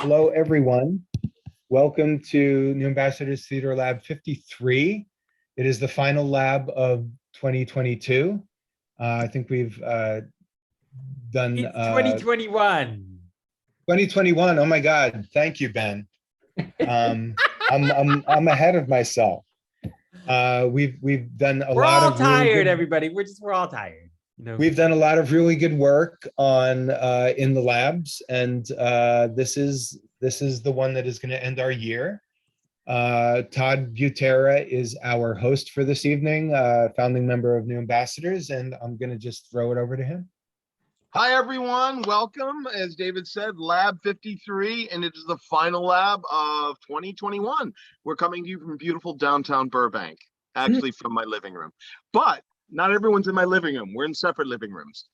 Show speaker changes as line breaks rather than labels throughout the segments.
Hello, everyone. Welcome to New Ambassadors Theater Lab 53. It is the final lab of 2022. I think we've done
It's 2021.
2021. Oh my God! Thank you, Ben. I'm ahead of myself. We've done a
We're
lot
all
of really
tired,
good,
everybody. We're all tired.
We've done a lot of really good work on in the labs, and this is the one that is going to end our year. Todd Butera is our host for this evening, founding member of New Ambassadors, and I'm going to just throw it over to him.
Hi, everyone. Welcome. As David said, Lab 53, and it is the final lab of 2021. We're coming to you from beautiful downtown Burbank, actually from my living room. But not everyone's in my living room. We're in separate living rooms.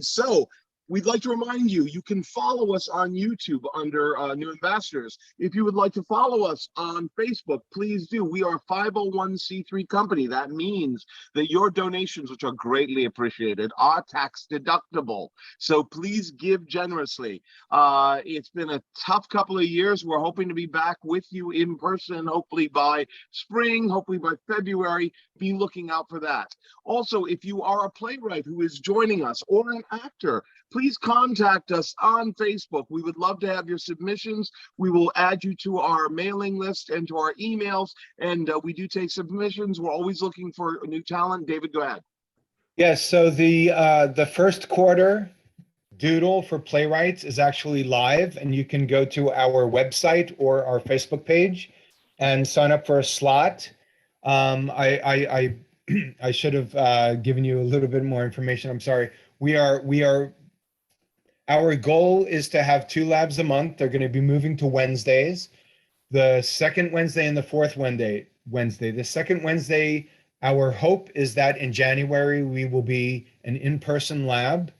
So we'd like to remind you, you can follow us on YouTube under New Ambassadors. If you would like to follow us on Facebook, please do. We are a 501c3 company. That means that your donations, which are greatly appreciated, are tax deductible. So please give generously. It's been a tough couple of years. We're hoping to be back with you in person, hopefully by spring, hopefully by February. Be looking out for that. Also, if you are a playwright who is joining us or an actor, please contact us on Facebook. We would love to have your submissions. We will add you to our mailing list and to our emails. And we do take submissions. We're always looking for new talent. David, go ahead.
Yes, so the first quarter doodle for playwrights is actually live, and you can go to our website or our Facebook page and sign up for a slot. I should have given you a little bit more information. I'm sorry. Our goal is to have 2 labs a month. They're going to be moving to Wednesdays, the second Wednesday and the fourth Wednesday. The second Wednesday, our hope is that in January, we will be an in-person lab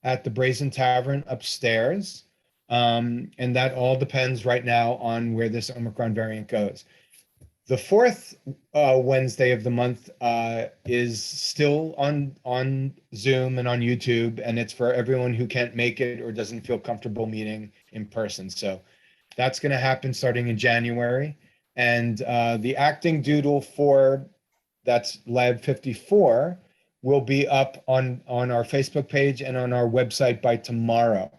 at the Brazen Tavern upstairs. And that all depends right now on where this Omicron variant goes. The fourth Wednesday of the month is still on Zoom and on YouTube, and it's for everyone who can't make it or doesn't feel comfortable meeting in person. So that's going to happen starting in January. And the acting doodle that's Lab 54 will be up on our Facebook page and on our website by tomorrow.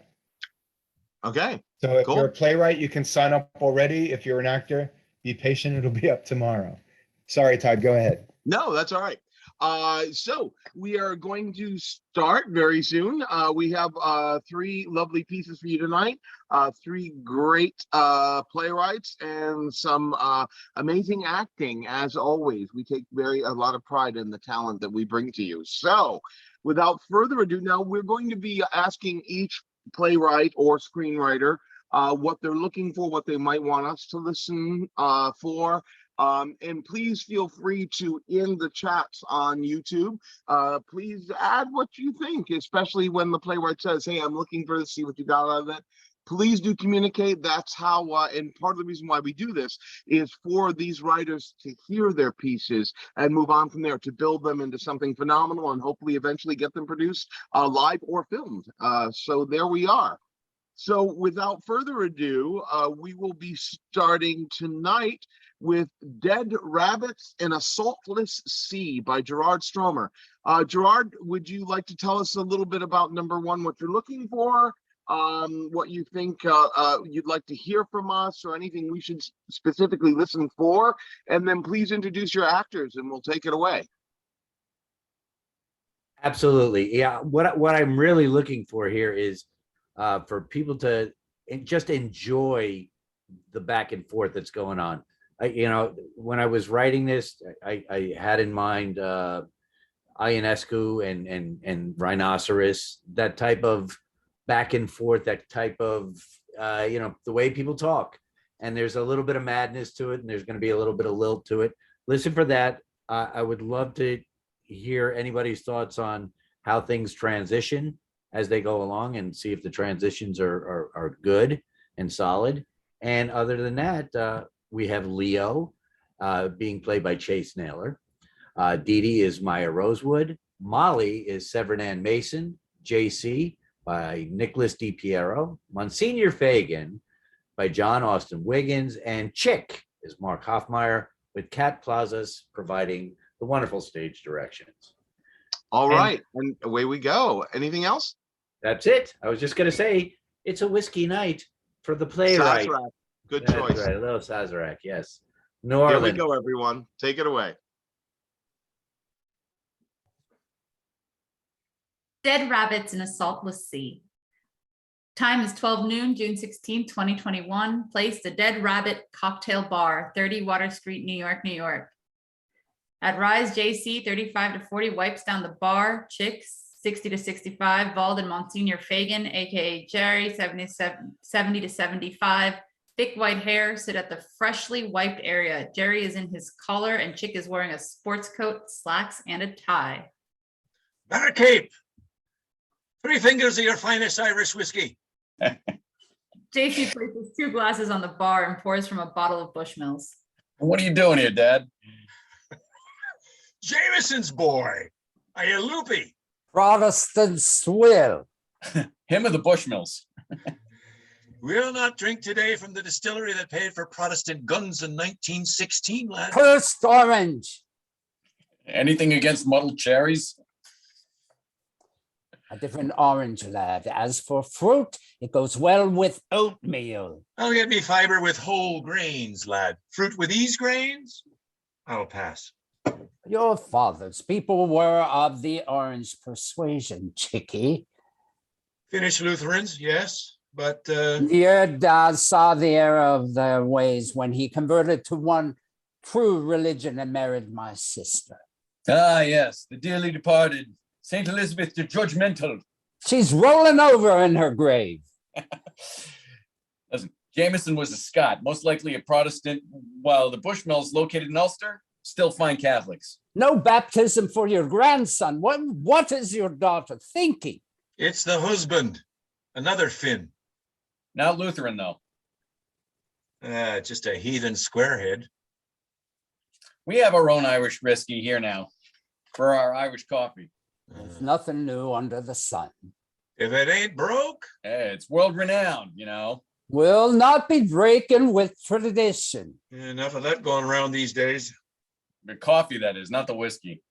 Okay.
So if
cool.
You're a playwright, you can sign up already. If you're an actor, be patient, it'll be up tomorrow. Sorry, Todd, go ahead.
No, that's all right. So we are going to start very soon. We have 3 lovely pieces for you tonight, 3 great playwrights and some amazing acting. As always, we take a lot of pride in the talent that we bring to you. So without further ado, now we're going to be asking each playwright or screenwriter what they're looking for, what they might want us to listen for. And please feel free to, in the chats on YouTube, please add what you think, especially when the playwright says, hey, I'm looking for this, see what you got out of it. Please do communicate. That's how, and part of the reason why we do this is for these writers to hear their pieces and move on from there, to build them into something phenomenal and hopefully eventually get them produced live or filmed. So there we are. So without further ado, we will be starting tonight with Dead Rabbits and Assaultless Sea by Gerard Stromer. Gerard, would you like to tell us a little bit about number 1, what you're looking for, what you think you'd like to hear from us, or anything we should specifically listen for? And then please introduce your actors and we'll take it away.
Absolutely. Yeah. What I'm really looking for here is for people to just enjoy the back and forth that's going on. When I was writing this, I had in mind Ionescu and Rhinoceros, that type of back and forth, that type of, the way people talk. And there's a little bit of madness to it, and there's going to be a little bit of lilt to it. Listen for that. I would love to hear anybody's thoughts on how things transition as they go along, and see if the transitions are good and solid. And other than that, we have Leo being played by Chase Naylor. Dee Dee is Maya Rosewood. Molly is Severin Ann Mason. JC by Nicholas DiPiero. Monsignor Fagan by John Austin Wiggins, and Chick is Mark Hoffmeyer, with Cat Plazas providing the wonderful stage directions.
All right, and away we go. Anything else?
That's it. I was just going to say, it's a whiskey night for the playwright.
Sazerac. Good
That's
choice.
right, a little Sazerac, yes. New
Here
Orleans.
we go, everyone. Take it away.
Dead Rabbits in a Saltless Sea. Time is 12 noon, June 16, 2021. Place, the Dead Rabbit Cocktail Bar, 30 Water Street, New York, New York. At Rise, JC, 35 to 40, wipes down the bar. Chicks, 60 to 65. Vald and Monsignor Fagan, aka Jerry, 70 to 75. Thick white hair, sit at the freshly wiped area. Jerry is in his collar and Chick is wearing a sports coat, slacks, and a tie.
Barkeep, 3 fingers of your finest Irish whiskey.
JC places 2 glasses on the bar and pours from a bottle of Bushmills.
What are you doing here, Dad?
Jameson's boy. Are you loopy?
Protestant swill.
Him or the Bushmills?
We'll not drink today from the distillery that paid for Protestant guns in 1916, lad.
Cursed orange.
Anything against muddled cherries?
A different orange, lad. As for fruit, it goes well with oatmeal.
I'll get me fiber with whole grains, lad. Fruit with these grains? I'll pass.
Your father's people were of the orange persuasion, Chickie.
Finnish Lutherans, yes, but
Your dad saw the error of their ways when he converted to one true religion and married my sister.
Ah, yes, the dearly departed Saint Elizabeth the Judgmental.
She's rolling over in her grave.
Listen, Jameson was a Scot, most likely a Protestant, while the Bushmills, located in Ulster, still fine Catholics.
No baptism for your grandson. What is your daughter thinking?
it's the husband, another Finn.
Not Lutheran, though.
Just a heathen squarehead.
We have our own Irish whiskey here now for our Irish coffee.
There's nothing new under the sun.
If it ain't broke,
Hey, it's world renowned, you know.
Will not be breaking with tradition.
enough of that going around these days.
The coffee, that is, not the whiskey.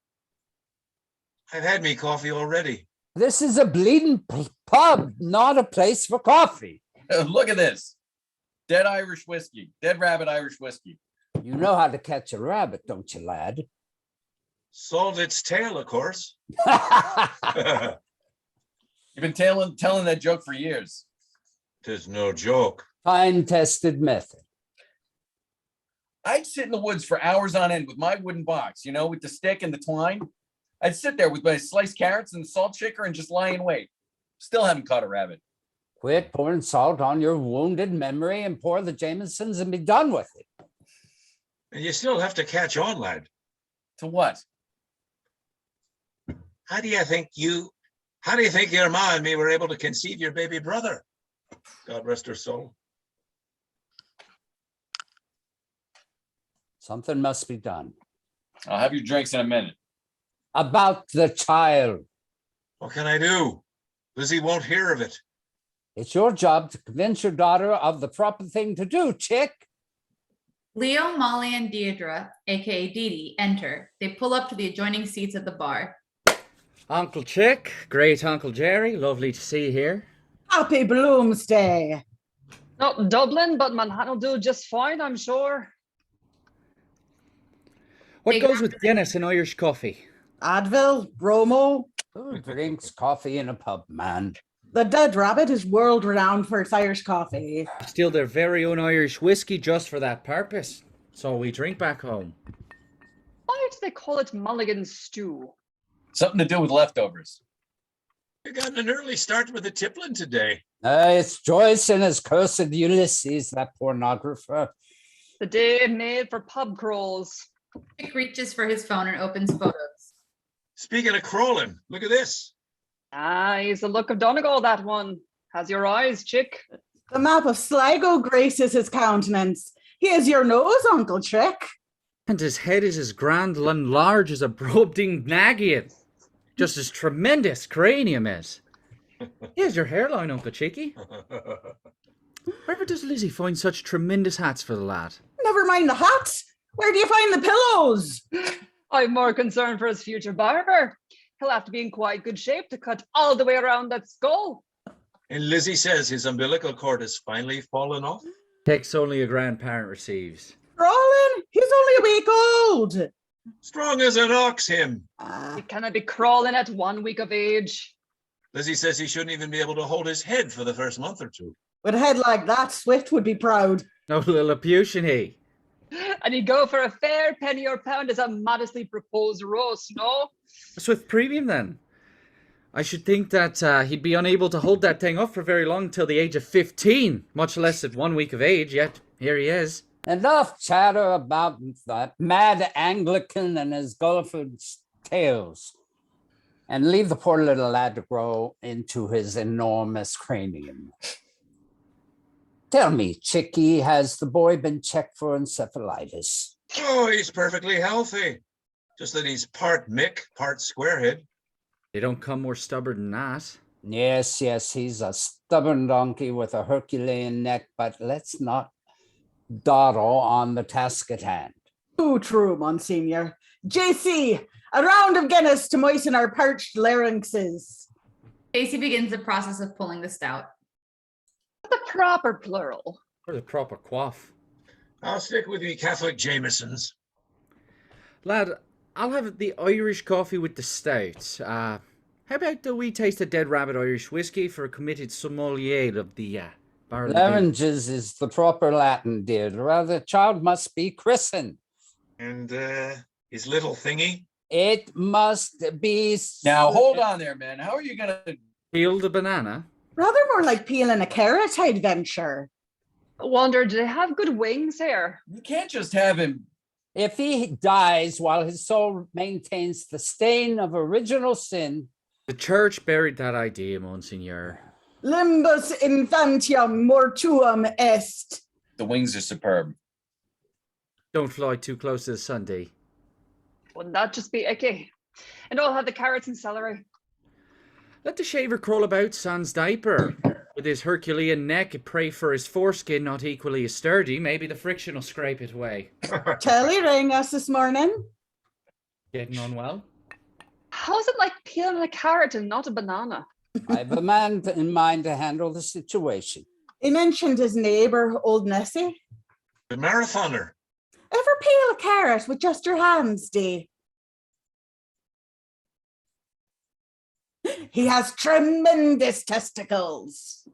I've had me coffee already.
This is a bleeding pub, not a place for coffee.
Look at this. Dead Irish whiskey. Dead Rabbit Irish whiskey.
You know how to catch a rabbit, don't you, lad?
Sold its tail, of course.
You've been telling that joke for years.
'Tis no joke.
Time-tested method.
I'd sit in the woods for hours on end with my wooden box, you know, with the stick and the twine. I'd sit there with my sliced carrots and salt shaker and just lie in wait. Still haven't caught a rabbit.
Quit pouring salt on your wounded memory and pour the Jamesons and be done with it.
And you still have to catch on, lad.
To what?
How do you think your ma and me were able to conceive your baby brother? God rest her soul.
Something must be done.
I'll have your drinks in a minute.
About the child.
What can I do? Lizzie won't hear of it.
It's your job to convince your daughter of the proper thing to do, chick.
Leo, Molly, and Deirdre, aka Dee Dee, enter. They pull up to the adjoining seats at the bar.
Uncle Chick, great Uncle Jerry, lovely to see you here.
Happy Bloomsday.
Not Dublin, but Manhattan will do just fine, I'm sure.
What
Hey,
goes with Guinness and Irish coffee?
Advil, Bromo.
Who drinks coffee in a pub, man?
The Dead Rabbit is world renowned for its Irish coffee.
Still their very own Irish whiskey just for that purpose. So we drink back home.
Why do they call it Mulligan stew?
Something to do with leftovers.
You got an early start with the Tiplin today.
It's Joyce and his cursed Ulysses, that pornographer.
The day made for pub crawls.
Chick reaches for his phone and opens photos.
Speaking of crawling, look at this.
Ah, he's the look of Donegal, that one. Has your eyes, chick.
The map of Sligo graces his countenance. Here's your nose, Uncle Chick.
And his head is as grand and large as a Brobding Nagian. Just as tremendous cranium is. Here's your hairline, Uncle Chicky. Wherever does Lizzie find such tremendous hats for the lad?
Never mind the hats. Where do you find the pillows?
I'm more concerned for his future barber. He'll have to be in quite good shape to cut all the way around that skull.
And Lizzie says his umbilical cord has finally fallen off.
Text only a grandparent receives.
Roland, he's only a week old.
Strong as an ox, him.
He cannot be crawling at 1 week of age.
Lizzie says he shouldn't even be able to hold his head for the first month or two.
With a head like that, Swift would be proud.
No Lilliputian he.
And he'd go for a fair penny or pound as a modestly proposed roast, no?
Swift Premium then. I should think that he'd be unable to hold that thing up for very long till the age of 15, much less at 1 week of age, yet here he is.
Enough chatter about that mad Anglican and his Gulliver's tales. And leave the poor little lad to grow into his enormous cranium. Tell me, Chicky, has the boy been checked for encephalitis?
Oh, he's perfectly healthy. Just that he's part Mick, part squarehead.
They don't come more stubborn than that.
Yes, he's a stubborn donkey with a Herculean neck, but let's not dawdle on the task at hand.
Too true, Monsignor. JC, a round of Guinness to moisten our parched larynxes.
Casey begins the process of pulling the stout.
The proper plural.
Or the proper quaff.
I'll stick with the Catholic Jamesons.
Lad, I'll have the Irish coffee with the stout. How about the wee taste of Dead Rabbit Irish whiskey for a committed sommelier of the barrel?
Larynges is the proper Latin, dear. Rather, child must be christened.
And his little thingy?
It must be...
Now, hold on there, man. How are you going to...
Peel the banana?
Rather more like peeling a carrot, I'd venture.
Wonder, do they have good wings here?
You can't just have him...
If he dies while his soul maintains the stain of original sin...
The church buried that idea, Monsignor.
Limbus infantium mortuum est.
The wings are superb.
Don't fly too close to the sun, D.
Wouldn't that just be icky? And I'll have the carrots and celery.
Let the shaver crawl about sans diaper. With his Herculean neck, pray for his foreskin not equally as sturdy. Maybe the friction will scrape it away.
Telly rang us this morning.
Getting on well?
How's it like peeling a carrot and not a banana?
I have a man in mind to handle the situation.
He mentioned his neighbour, old Nessie.
The marathoner.
Ever peel a carrot with just your hands, Dee? He has tremendous testicles.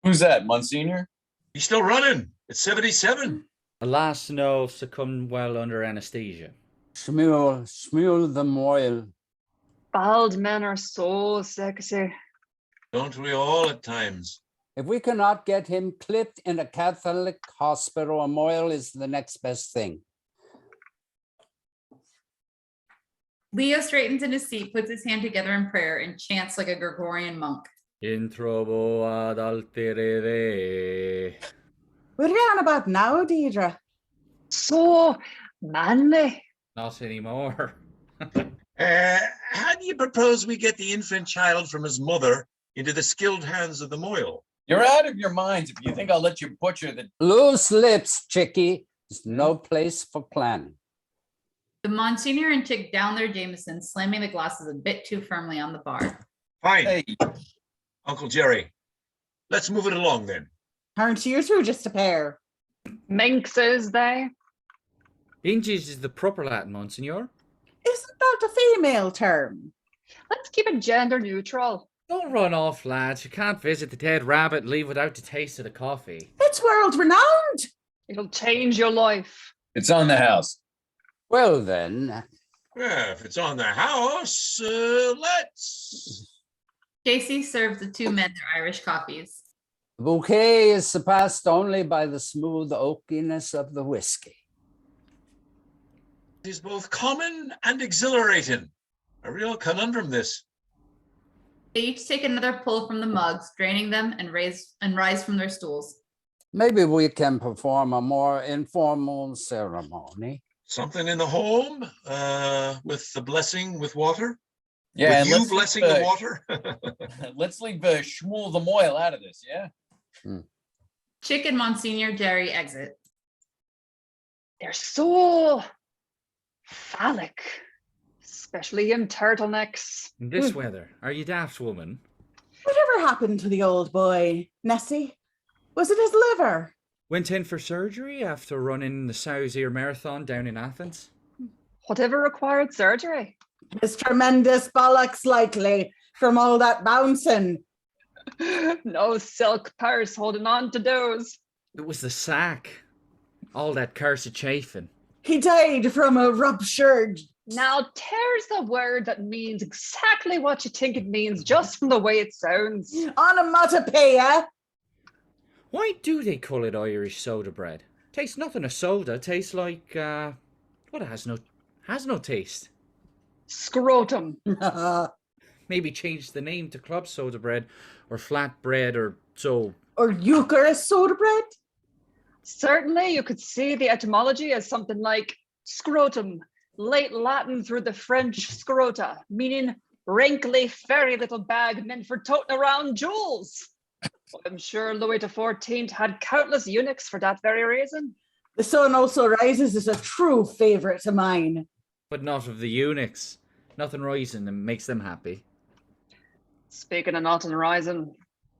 Who's that, Monsignor?
He's still running. It's 77.
Alas, no, succumbed well under anesthesia.
Shmuel the Moyle.
Bald men are so sexy.
Don't we all at times?
If we cannot get him clipped in a Catholic hospital, a Moyle is the next best thing.
Leo straightens in his seat, puts his hand together in prayer, and chants like a Gregorian monk.
In trovo ad alterere.
What are you on about now, Deidre?
So manly.
Not anymore.
How do you propose we get the infant child from his mother into the skilled hands of the Moyle?
You're out of your minds if you think I'll let you butcher the...
Loose lips, Chicky. There's no place for planning.
The Monsignor and Chick down their Jameson, slamming the glasses a bit too firmly on the bar.
Fine.
Hey,
Uncle Jerry, let's move it along then.
Aren't you through just a pair?
Minxes, they.
Inges is the proper Latin, Monsignor.
Isn't that a female term?
Let's keep it gender neutral.
Don't run off, lads. You can't visit the dead rabbit and leave without the taste of the coffee.
It's world renowned.
It'll change your life.
it's on the house.
Well then,
Yeah, if it's on the house, let's.
JC serves the two men their Irish coffees.
the bouquet is surpassed only by the smooth oakiness of the whiskey.
It is both common and exhilarating. A real conundrum, this.
They each take another pull from the mugs, draining them and rise from their stools.
Maybe we can perform a more informal ceremony.
Something in the home with the blessing with water?
Yeah,
with you blessing the water?
let's leave Shmuel the Moyle out of this, yeah?
Chick and Monsignor Jerry exit.
They're so phallic, especially in turtlenecks.
In this weather, are you daft, woman?
Whatever happened to the old boy, Nessie? Was it his liver?
Went in for surgery after running the Sauzier Marathon down in Athens.
Whatever required surgery.
His tremendous bollocks likely from all that bouncing.
No silk purse holding on to those.
It was the sack. All that cursed chafing.
He died from a ruptured.
Now, there's the word that means exactly what you think it means, just from the way it sounds.
Onomatopoeia.
Why do they call it Irish soda bread? Tastes nothing of soda. Tastes like what has no taste.
Scrotum.
Maybe change the name to club soda bread or flat bread or so.
Or Eucharist soda bread.
Certainly, you could see the etymology as something like scrotum, late Latin through the French scrota, meaning wrinkly, fairy little bag meant for toting around jewels. I'm sure Louis XIV had countless eunuchs for that very reason.
The Sun Also Rises is a true favourite of mine.
But not of the eunuchs. Nothing rising and makes them happy.
Speaking of nothing rising,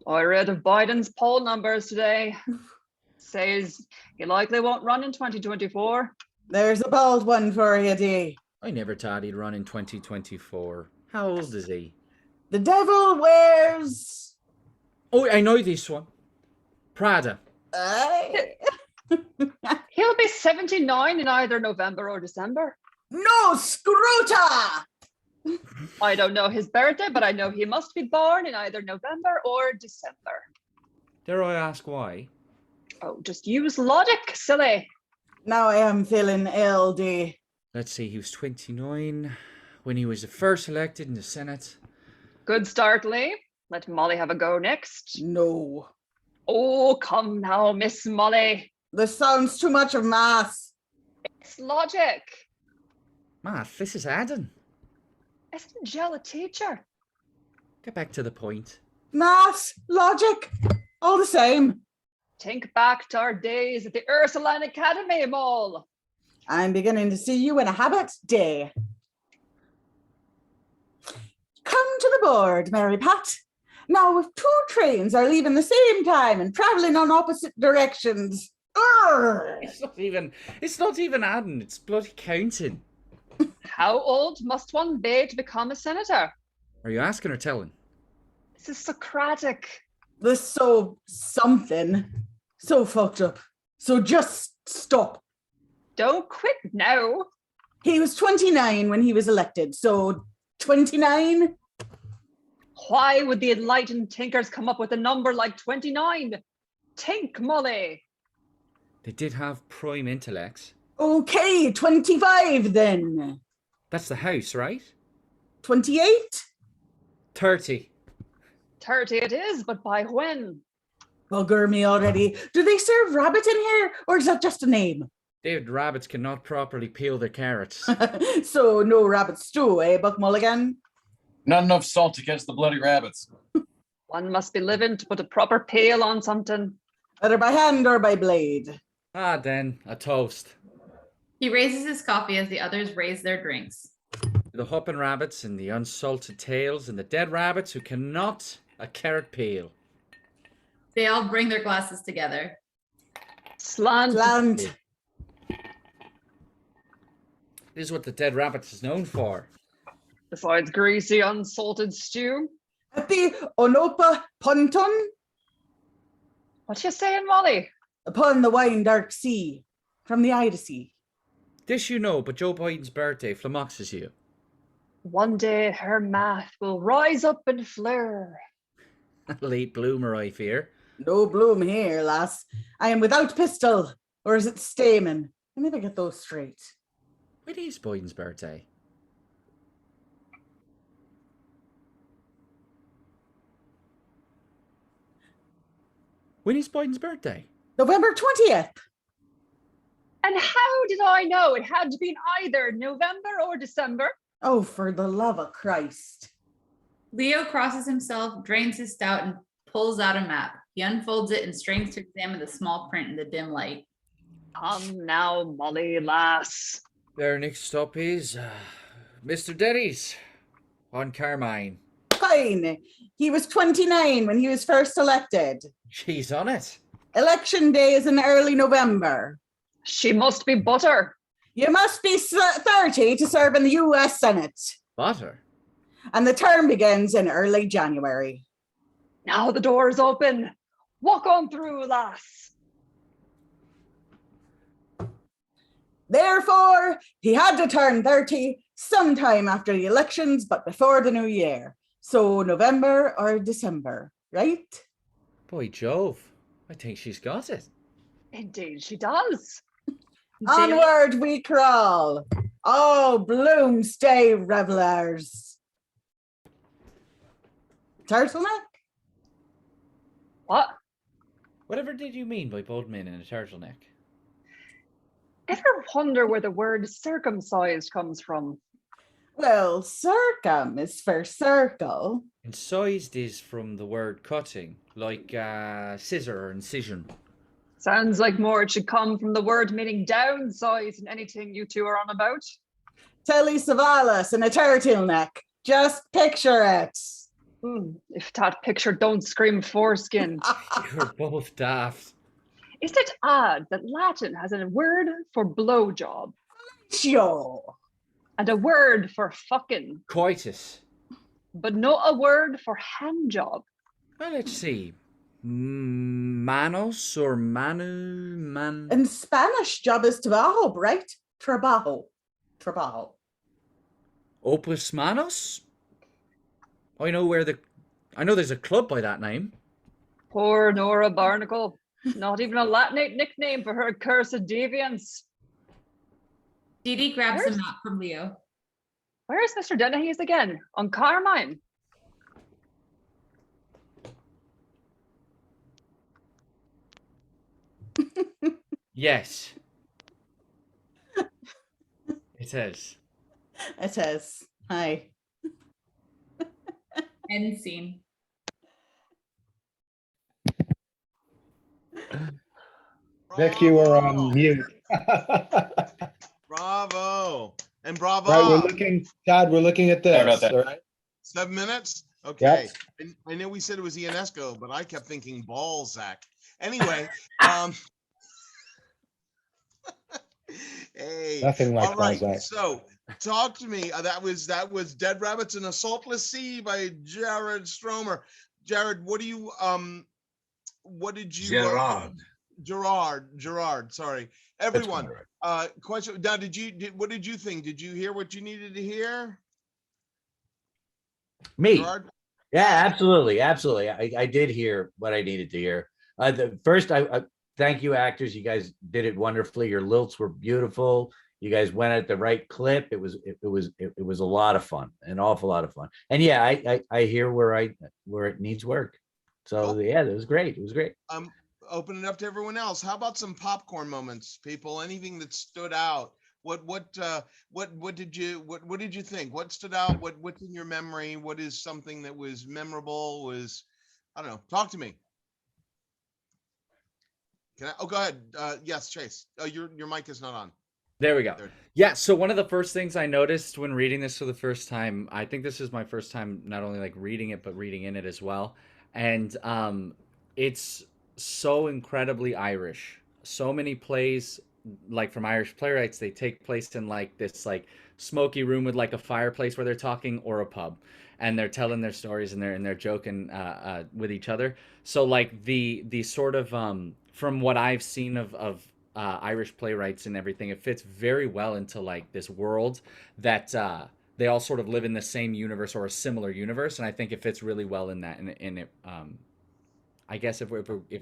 I read of Biden's poll numbers today. Says he likely won't run in 2024.
There's a bald one for you, Dee.
I never thought he'd run in 2024. How old is he?
The devil wears...
Oh, I know this one. Prada.
He'll be 79 in either November or December.
No, scrota!
I don't know his birthday, but I know he must be born in either November or December.
Dare I ask why?
Oh, just use logic, silly.
Now I am feeling LD.
Let's see, he was 29 when he was first elected in the Senate.
Good start, Lee. Let Molly have a go next.
No.
Oh, come now, Miss Molly.
This sounds too much of maths.
It's logic.
Math, this is Adam.
Isn't Jill a teacher?
Get back to the point.
Maths, logic, all the same.
Think back to our days at the Ursuline Academy, Mole.
I'm beginning to see you in a habit day. Come to the board, Mary Pat. Now, if two trains are leaving the same time and traveling on opposite directions,
It's not even adding, it's bloody counting.
How old must one be to become a senator?
Are you asking or telling?
This is Socratic.
this so something, so fucked up. So just stop.
Don't quit now.
He was 29 when he was elected, so 29?
Why would the enlightened thinkers come up with a number like 29? Think, Molly.
They did have prime intellects.
Okay, 25 then.
That's the house, right?
28?
30.
30 it is, but by when?
Bugger me already. Do they serve rabbit in here, or is that just a name?
David rabbits cannot properly peel their carrots.
So no rabbit stew, eh, Buck Mulligan?
Not enough salt to catch the bloody rabbits.
One must be living to put a proper peel on something.
Whether by hand or by blade.
Ah, then, a toast.
He raises his coffee as the others raise their drinks.
The hopping rabbits and the unsalted tails and the dead rabbits who cannot a carrot peel.
They all bring their glasses together.
Slant.
Land.
This is what the dead rabbit is known for.
Besides greasy, unsalted stew.
At the Onopa Ponton,
What you saying, Molly?
upon the wine dark sea, from the Ida Sea.
This you know, but Joe Biden's birthday flummoxes you.
One day her math will rise up and flare.
Late bloomer, I fear.
No bloom here, lass. I am without pistol, or is it stamen? I never get those straight.
When is Biden's birthday? When is Biden's birthday?
November 20th.
And how did I know it had to be either November or December?
Oh, for the love of Christ.
Leo crosses himself, drains his stout, and pulls out a map. He unfolds it and strains to examine the small print in the dim light.
Come now, Molly lass.
Their next stop is Mr. Denny's on Carmine.
Fine. He was 29 when he was first elected.
She's on it.
Election day is in early November.
She must be butter.
You must be 30 to serve in the US Senate.
Butter.
And the term begins in early January.
Now the door is open. Walk on through, lass.
Therefore, he had to turn 30 sometime after the elections, but before the new year. So November or December, right?
Boy, Jove. I think she's got it.
Indeed, she does.
Onward we crawl. Oh, Bloomsday revelers. Turtleneck?
What?
Whatever did you mean by bald men in a turtleneck?
Ever wonder where the word circumcised comes from?
Well, circum is for circle.
And sized is from the word cutting, like scissor or incision.
Sounds like more it should come from the word meaning downsized in anything you two are on about.
Telly Savalas in a turtleneck. Just picture it.
If that picture don't scream foreskin.
You're both daft.
Is it odd that Latin has a word for blowjob?
Sure.
And a word for fucking.
Coitus.
But not a word for hand job.
Well, let's see. Manos or man.
In Spanish, job is trabajo, right? Trabajo.
Opus Manos? I know there's a club by that name.
Poor Nora Barnacle. Not even a Latinate nickname for her cursed deviance.
Dee Dee grabs a map from Leo.
Where's Mr. Dennehy's again? On Carmine.
Yes. It is.
It is. Hi.
End scene.
Vic, you are on mute.
Bravo. And bravo.
Right, Todd, we're looking at this.
Sorry about that.
All right.
7 minutes? Okay.
Yep.
I know we said it was Ionesco, but I kept thinking Balzac. Anyway, hey.
Nothing like
all right.
Balzac.
So talk to me. That was Dead Rabbits and Assaultless Sea by Jared Stromer. Jared, what did you Gerard, sorry. Everyone. Question now, what did you think? Did you hear what you needed to hear?
Me?
Gerard?
Yeah, absolutely. I did hear what I needed to hear. First, I thank you, actors. You guys did it wonderfully. Your lilts were beautiful. You guys went at the right clip. It was a lot of fun, an awful lot of fun. And yeah, I hear where it needs work. So yeah, it was great. It was great.
Open it up to everyone else. How about some popcorn moments, people? Anything that stood out? What did you think? What stood out? What's in your memory? What is something that was memorable? I don't know. Talk to me. Can I? Oh, go ahead. Yes, Chase. Your mic is not on.
There we go. Yeah, so one of the first things I noticed when reading this for the first time, I think this is my first time not only like reading it, but reading in it as well. And it's so incredibly Irish. So many plays, like from Irish playwrights, they take place in like this like smoky room with like a fireplace where they're talking, or a pub, and they're telling their stories and they're joking with each other. So like the sort of from what I've seen of Irish playwrights and everything, it fits very well into like this world that they all sort of live in the same universe or a similar universe, and I think it fits really well in that. And it I guess if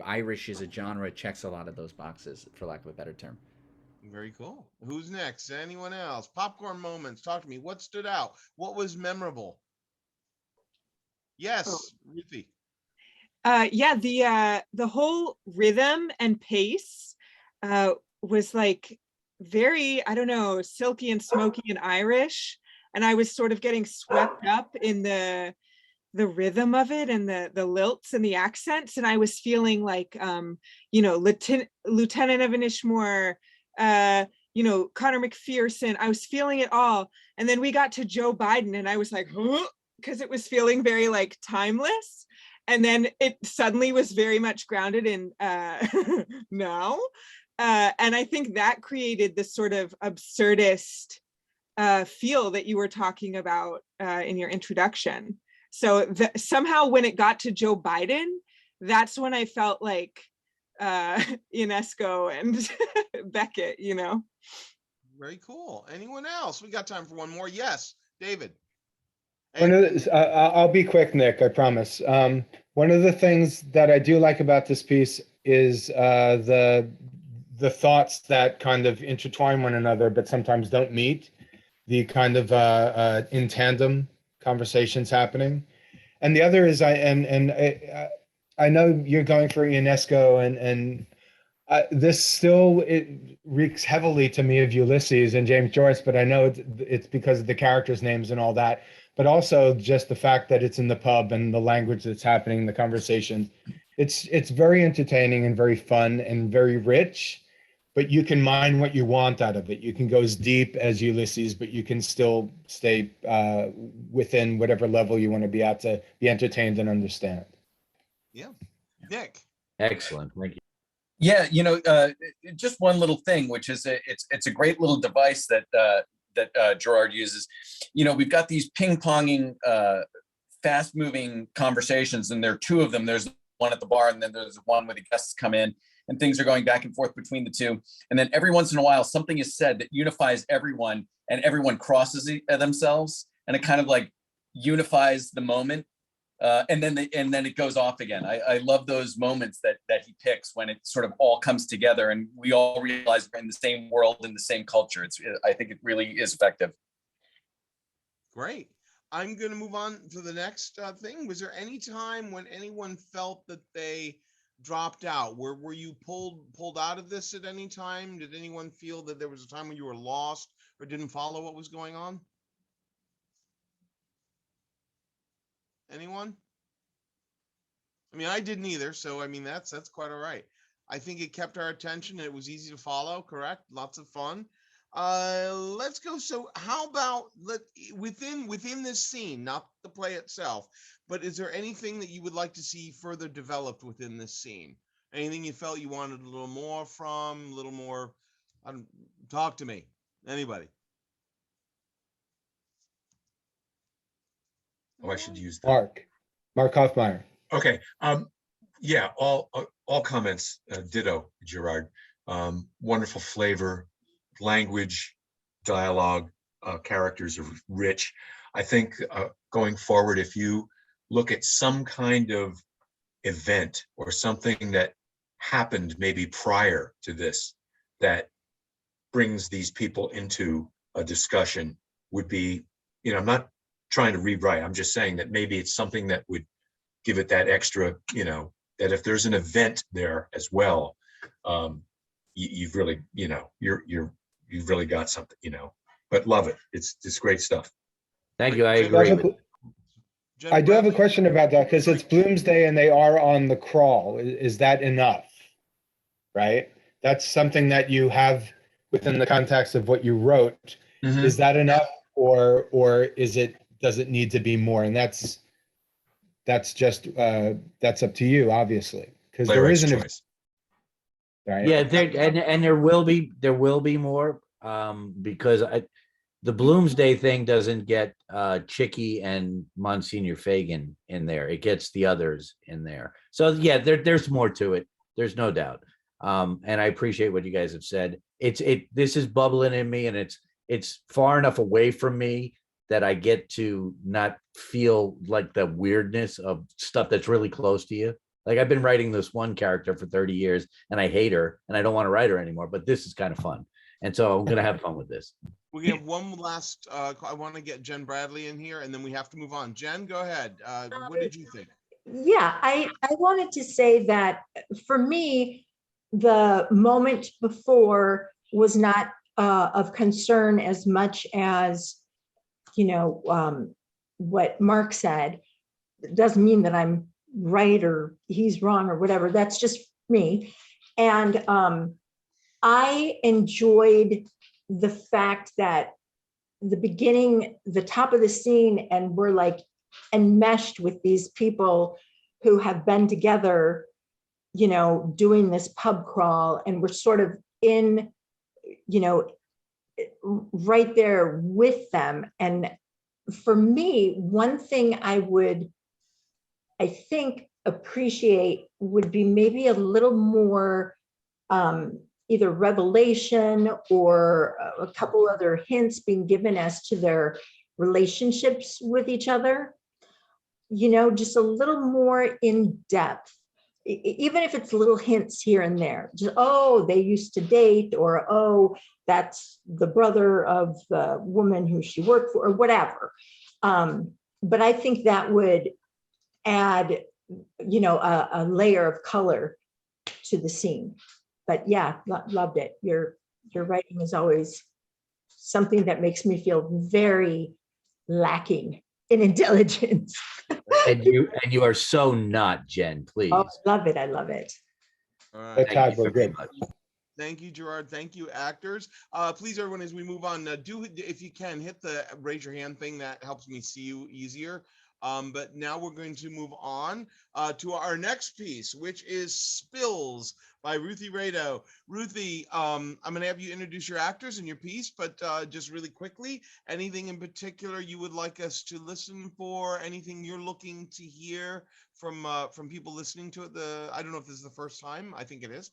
Irish is a genre, it checks a lot of those boxes, for lack of a better term.
Very cool. Who's next? Anyone else? Popcorn moments. Talk to me. What stood out? What was memorable? Yes, Ruthie.
Yeah, the whole rhythm and pace was like very, I don't know, silky and smoky and Irish, and I was sort of getting swept up in the the rhythm of it and the lilts and the accents, and I was feeling like Lieutenant Evan Ishmore, Connor McPherson. I was feeling it all, and then we got to Joe Biden, and I was like, because it was feeling very like timeless, and then it suddenly was very much grounded in now, and I think that created this sort of absurdist feel that you were talking about in your introduction. So somehow when it got to Joe Biden, that's when I felt like Ionesco and Beckett,
Very cool. Anyone else? We got time for one more. Yes, David.
I'll be quick, Nick, I promise. One of the things that I do like about this piece is the thoughts that kind of intertwine one another, but sometimes don't meet. The kind of in tandem conversations happening, and the other is I know you're going for Ionesco, and this still it reeks heavily to me of Ulysses and James Joyce, but I know it's because of the characters' names and all that, but also just the fact that it's in the pub and the language that's happening, the conversation. It's very entertaining and very fun and very rich. But you can mine what you want out of it. You can go as deep as Ulysses, but you can still stay within whatever level you want to be at to be entertained and understand.
Yeah, Nick.
Excellent, thank you.
Yeah, just one little thing, which is it's a great little device that Gerard uses. We've got these ping-ponging, fast-moving conversations, and there are two of them. There's one at the bar, and then there's one where the guests come in, and things are going back and forth between the two. And then every once in a while, something is said that unifies everyone, and everyone crosses themselves, and it kind of like unifies the moment. And then it goes off again. I love those moments that he picks when it sort of all comes together and we all realize we're in the same world, in the same culture. I think it really is effective.
Great. I'm going to move on to the next thing. Was there any time when anyone felt that they dropped out? Were you pulled out of this at any time? Did anyone feel that there was a time when you were lost or didn't follow what was going on? Anyone? I mean, I didn't either, so I mean that's quite all right. I think it kept our attention and it was easy to follow, correct? Lots of fun. Let's go. So how about within this scene, not the play itself, but is there anything that you would like to see further developed within this scene? Anything you felt you wanted a little more from, a little more? Talk to me. Anybody?
Oh, I should use that.
Mark Hoffmeyer.
Okay. Yeah, all comments, ditto, Gerard. Wonderful flavor, language, dialogue, characters are rich. I think going forward, if you look at some kind of event or something that happened maybe prior to this that brings these people into a discussion would be, I'm not trying to rewrite. I'm just saying that maybe it's something that would give it that extra, that if there's an event there as well, you've really, you've really got something, but love it. It's great stuff.
Thank you. I agree.
I do have a question about that because it's Bloomsday and they are on the crawl. Is that enough? Right? That's something that you have within the context of what you wrote. Mm-hmm. Is that enough, or does it need to be more? And that's just that's up to you, obviously, because there isn't a choice.
Right? Yeah, and there will be more because the Bloomsday thing doesn't get Chicky and Monsignor Fagan in there. It gets the others in there. So yeah, there's more to it. There's no doubt. And I appreciate what you guys have said. This is bubbling in me, and it's far enough away from me that I get to not feel like the weirdness of stuff that's really close to you. Like I've been writing this one character for 30 years and I hate her and I don't want to write her anymore, but this is kind of fun. And so I'm going to have fun with this.
We have one last, I want to get Jen Bradley in here and then we have to move on. Jen, go ahead. What did you think?
Yeah, I wanted to say that for me, the moment before was not of concern as much as, what Mark said. it doesn't mean that I'm right or he's wrong or whatever. That's just me. And I enjoyed the fact that the beginning, the top of the scene, and we're like enmeshed with these people who have been together, you know, doing this pub crawl, and we're sort of in, you know, right there with them. And for me, one thing I think appreciate would be maybe a little more either revelation or a couple other hints being given as to their relationships with each other, you know, just a little more in depth, even if it's little hints here and there, just, oh, they used to date, or, oh, that's the brother of the woman who she worked for, or whatever. But I think that would add, you know, a layer of color to the scene. But yeah, loved it. Your writing is always something that makes me feel very lacking in intelligence.
And you are so not, Jen, please.
Oh, I love it. I love it.
All right.
But Todd, we're good.
Thank you, Gerard. Thank you, actors. Please, everyone, as we move on, do, if you can, hit the raise your hand thing. That helps me see you easier. But now we're going to move on to our next piece, which is Spills by Ruthie Rado. Ruthie, I'm going to have you introduce your actors and your piece, but just really quickly, anything in particular you would like us to listen for? Anything you're looking to hear from people listening to it? I don't know if this is the first time. I think it is.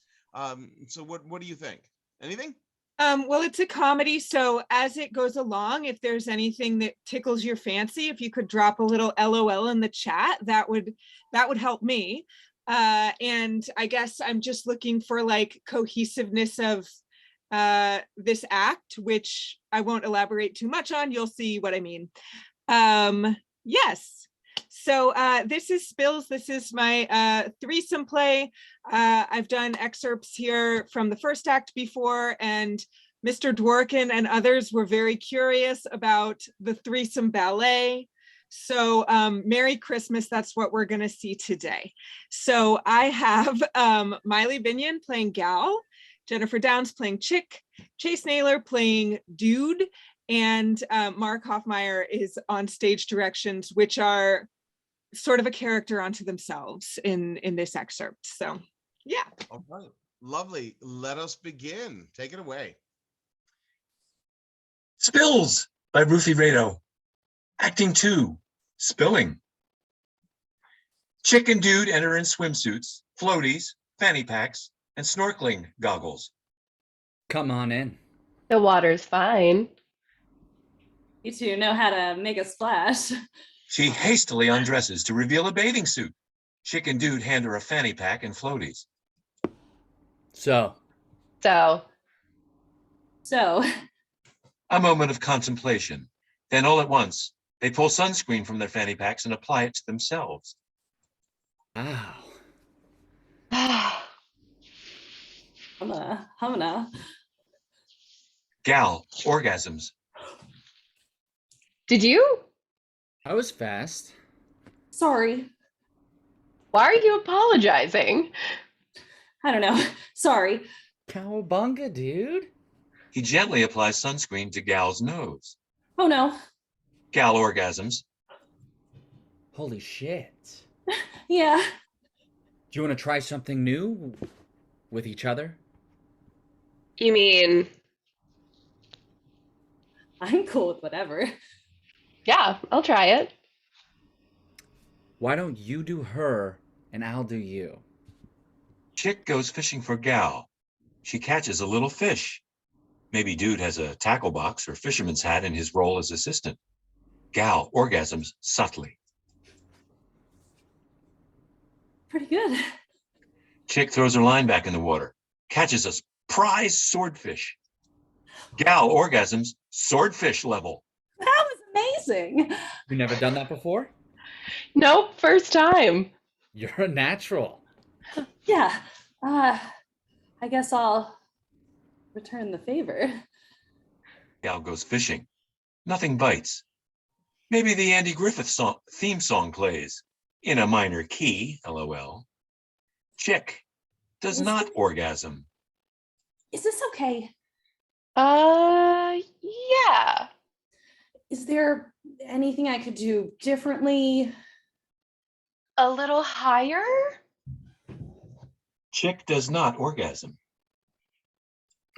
So what do you think? Anything?
Well, it's a comedy, so as it goes along, if there's anything that tickles your fancy, if you could drop a little LOL in the chat, that would help me. And I guess I'm just looking for like cohesiveness of this act, which I won't elaborate too much on. You'll see what I mean. Yes. So this is Spills. This is my threesome play. I've done excerpts here from the first act before, and Mr. Dworkin and others were very curious about the threesome ballet. So Merry Christmas, that's what we're gonna see today. So I have Miley Binion playing Gal, Jennifer Downs playing Chick, Chase Naylor playing Dude, and Mark Hoffmeyer is on stage directions, which are sort of a character onto themselves in this excerpt. So yeah.
All right. Lovely. Let us begin. Take it away.
Spills by Ruthie Rado. Acting 2, Spilling. Chick and Dude enter in swimsuits, floaties, fanny packs, and snorkeling goggles.
Come on in.
The water's fine.
You two know how to make a splash.
She hastily undresses to reveal a bathing suit. Chick and Dude hand her a fanny pack and floaties.
So.
A moment of contemplation. Then all at once, they pull sunscreen from their fanny packs and apply it to themselves.
Ow.
Humana.
Gal orgasms.
Did you?
I was fast.
Sorry.
Why are you apologizing?
I don't know. Sorry.
Cowabunga, dude.
He gently applies sunscreen to Gal's nose.
Oh no.
Gal orgasms.
Holy shit.
Yeah.
Do you want to try something new with each other?
You mean?
I'm cool with whatever.
Yeah, I'll try it.
Why don't you do her and I'll do you?
Chick goes fishing for Gal. She catches a little fish. Maybe Dude has a tackle box or fisherman's hat in his role as assistant. Gal orgasms subtly.
Pretty good.
Chick throws her line back in the water, catches a prize swordfish. Gal orgasms swordfish level.
That was amazing.
You never done that before?
Nope, first time.
You're a natural.
Yeah. I guess I'll return the favor.
Gal goes fishing. Nothing bites. Maybe the Andy Griffith theme song plays. In a minor key, LOL. Chick does not orgasm.
Is this okay?
Yeah.
Is there anything I could do differently?
A little higher?
Chick does not orgasm.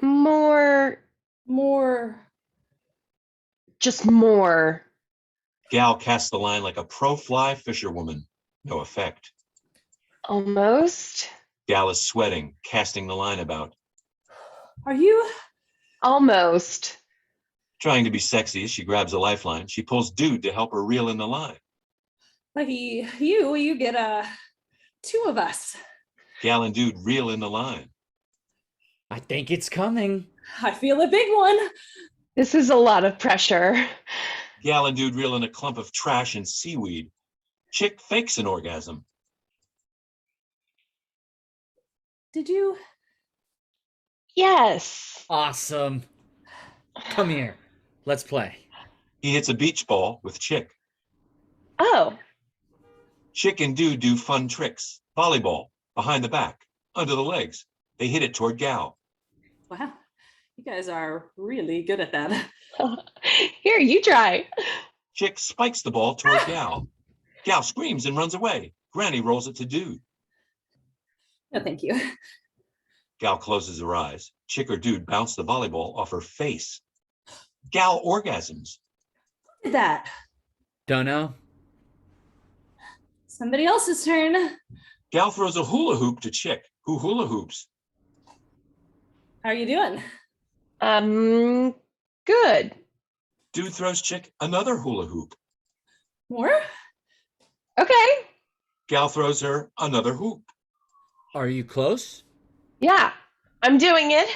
More, just more.
Gal casts the line like a pro fly fisherwoman. No effect.
Almost.
Gal is sweating, casting the line about.
Are you?
Almost.
Trying to be sexy, she grabs a lifeline. She pulls Dude to help her reel in the line.
Lucky you get two of us.
Gal and Dude reel in the line.
I think it's coming.
I feel a big one.
This is a lot of pressure.
Gal and Dude reel in a clump of trash and seaweed. Chick fakes an orgasm.
Did you?
Yes.
Awesome. Come here. Let's play.
He hits a beach ball with Chick.
Oh.
Chick and Dude do fun tricks. Volleyball, behind the back, under the legs. They hit it toward Gal.
Wow, you guys are really good at that.
Here, you try.
Chick spikes the ball toward Gal. Gal screams and runs away. Granny rolls it to Dude.
No, thank you.
Gal closes her eyes. Chick or Dude bounce the volleyball off her face. Gal orgasms.
Who did that?
Don't know.
Somebody else's turn.
Gal throws a hula hoop to Chick, who hula hoops.
How are you doing?
Good.
Dude throws Chick another hula hoop.
More?
Okay.
Gal throws her another hoop.
Are you close?
Yeah, I'm doing it.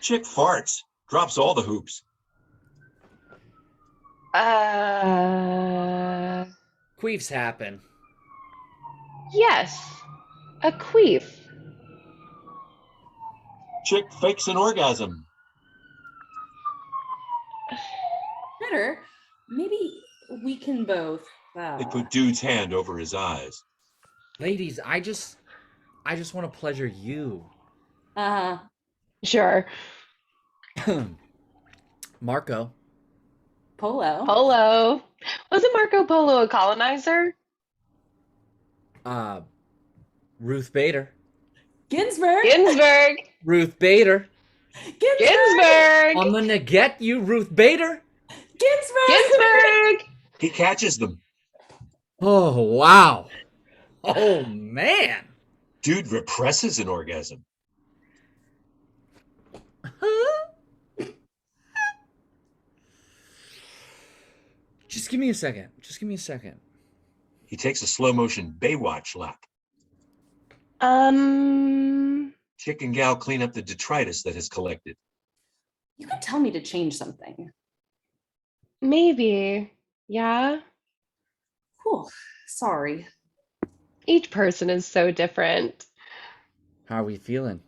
Chick farts, drops all the hoops.
Queefs happen.
Yes, a queef.
Chick fakes an orgasm.
Better. Maybe we can both.
They put Dude's hand over his eyes.
Ladies, I just want to pleasure you.
Sure.
Marco.
Polo. Wasn't Marco Polo a colonizer?
Ruth Bader.
Ginsburg.
Ruth Bader.
Ginsburg.
I'm gonna get you, Ruth Bader.
Ginsburg.
He catches them.
Oh, wow. Oh, man.
Dude represses an orgasm.
Just give me a second.
He takes a slow motion Baywatch lap. Chick and Gal clean up the detritus that has collected.
You could tell me to change something.
Maybe. Yeah.
Cool. Sorry.
Each person is so different.
How are we feeling?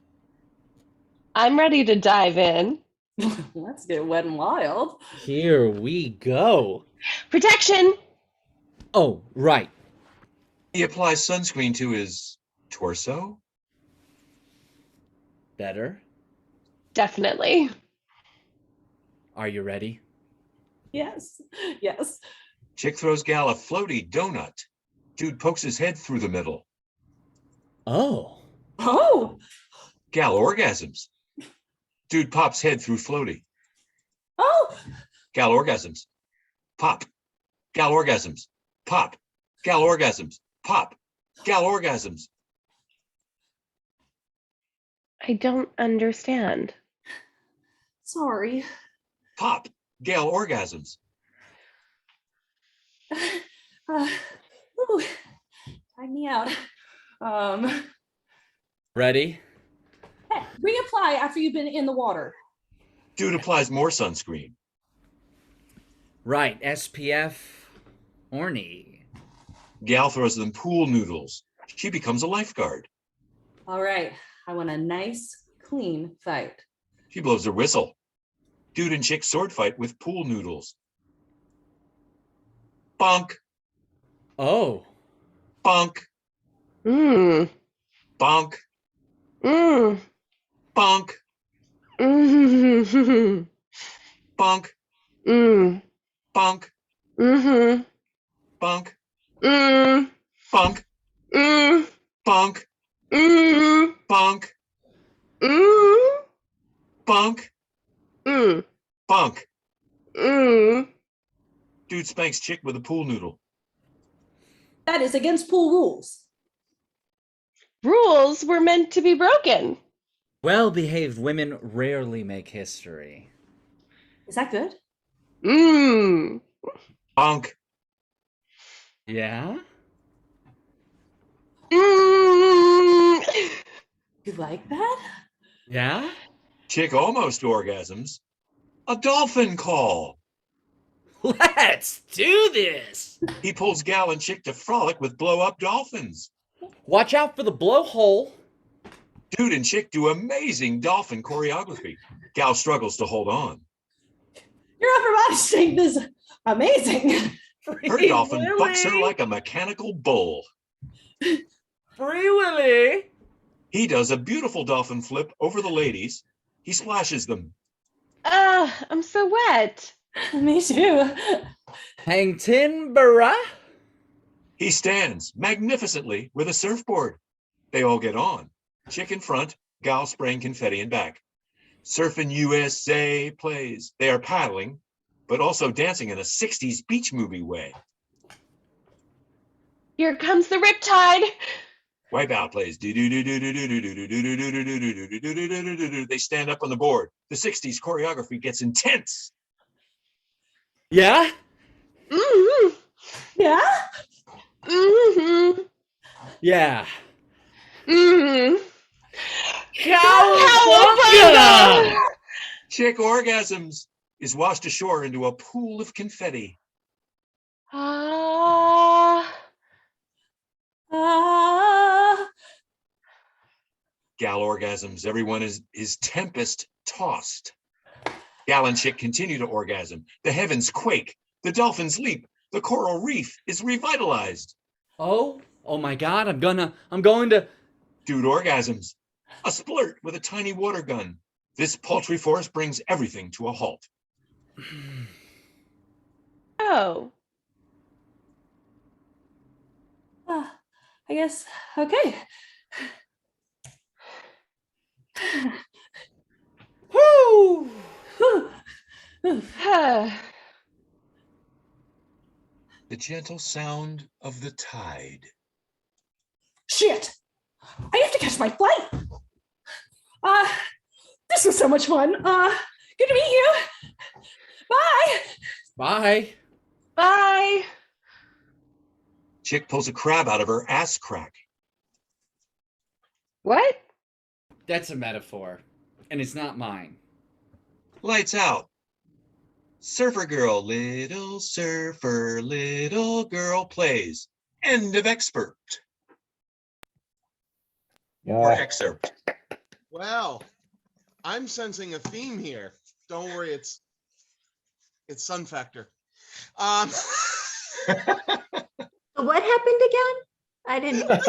I'm ready to dive in.
Let's get wet and wild.
Here we go.
Protection.
Oh, right.
He applies sunscreen to his torso.
Better.
Definitely.
Are you ready?
Yes.
Chick throws Gal a floaty donut. Dude pokes his head through the middle.
Oh.
Gal orgasms. Dude pops head through floaty.
Oh.
Gal orgasms. Pop. Gal orgasms. Pop. Gal orgasms. Pop. Gal orgasms.
I don't understand.
Sorry.
Pop. Gal orgasms.
Ooh, tied me out.
Ready?
Hey, reapply after you've been in the water.
Dude applies more sunscreen.
Right. SPF. Horny.
Gal throws them pool noodles. She becomes a lifeguard.
All right. I want a nice, clean fight.
She blows a whistle. Dude and Chick sword fight with pool noodles. Bonk.
Oh.
Bunk,
Mm.
bunk,
Mm.
bunk,
Mm.
bunk,
Mm.
bunk,
Mm.
bunk,
Mm.
bunk,
Mm.
bunk,
Mm.
bunk,
Mm.
bunk,
Mm.
bunk.
Mm.
Dude spanks chick with a pool noodle.
That is against pool rules.
Rules were meant to be broken.
Well-behaved women rarely make history.
Is that good?
Mm.
Bunk.
Yeah?
Mm.
You like that?
Yeah?
Chick almost orgasms. A dolphin call.
Let's do this!
He pulls gal and chick to frolic with blow-up dolphins.
Watch out for the blowhole.
Dude and chick do amazing dolphin choreography. Gal struggles to hold on.
Your upper body strength is amazing.
Her dolphin bucks her like a mechanical bull.
Free Willy.
He does a beautiful dolphin flip over the ladies. He splashes them.
I'm so wet.
Me too.
Hang Tinborough.
He stands magnificently with a surfboard. They all get on. Chick in front, gal spraying confetti in back. Surfing USA plays. They are paddling, but also dancing in a 60s beach movie way.
Here comes the riptide.
Wipeout plays. They stand up on the board. The 60s choreography gets intense.
Yeah?
Mm-hmm.
Yeah?
Mm-hmm.
Yeah.
Mm-hmm.
Cowabunga!
Chick orgasms, is washed ashore into a pool of confetti. Gal orgasms, everyone is tempest tossed. Gal and chick continue to orgasm. The heavens quake. The dolphins leap. The coral reef is revitalized.
Oh my God, I'm going to.
Dude orgasms. A splurt with a tiny water gun. This paltry force brings everything to a halt.
Oh.
I guess, okay.
Woo!
The gentle sound of the tide.
Shit! I have to catch my flight. This was so much fun. Good to meet you. Bye.
Bye.
Bye.
Chick pulls a crab out of her ass crack.
What?
That's a metaphor, and it's not mine.
Lights out. Surfer girl, little surfer, little girl plays. End of expert. Or excerpt.
Well, I'm sensing a theme here. Don't worry, it's Sun Factor.
What happened again? I didn't. What's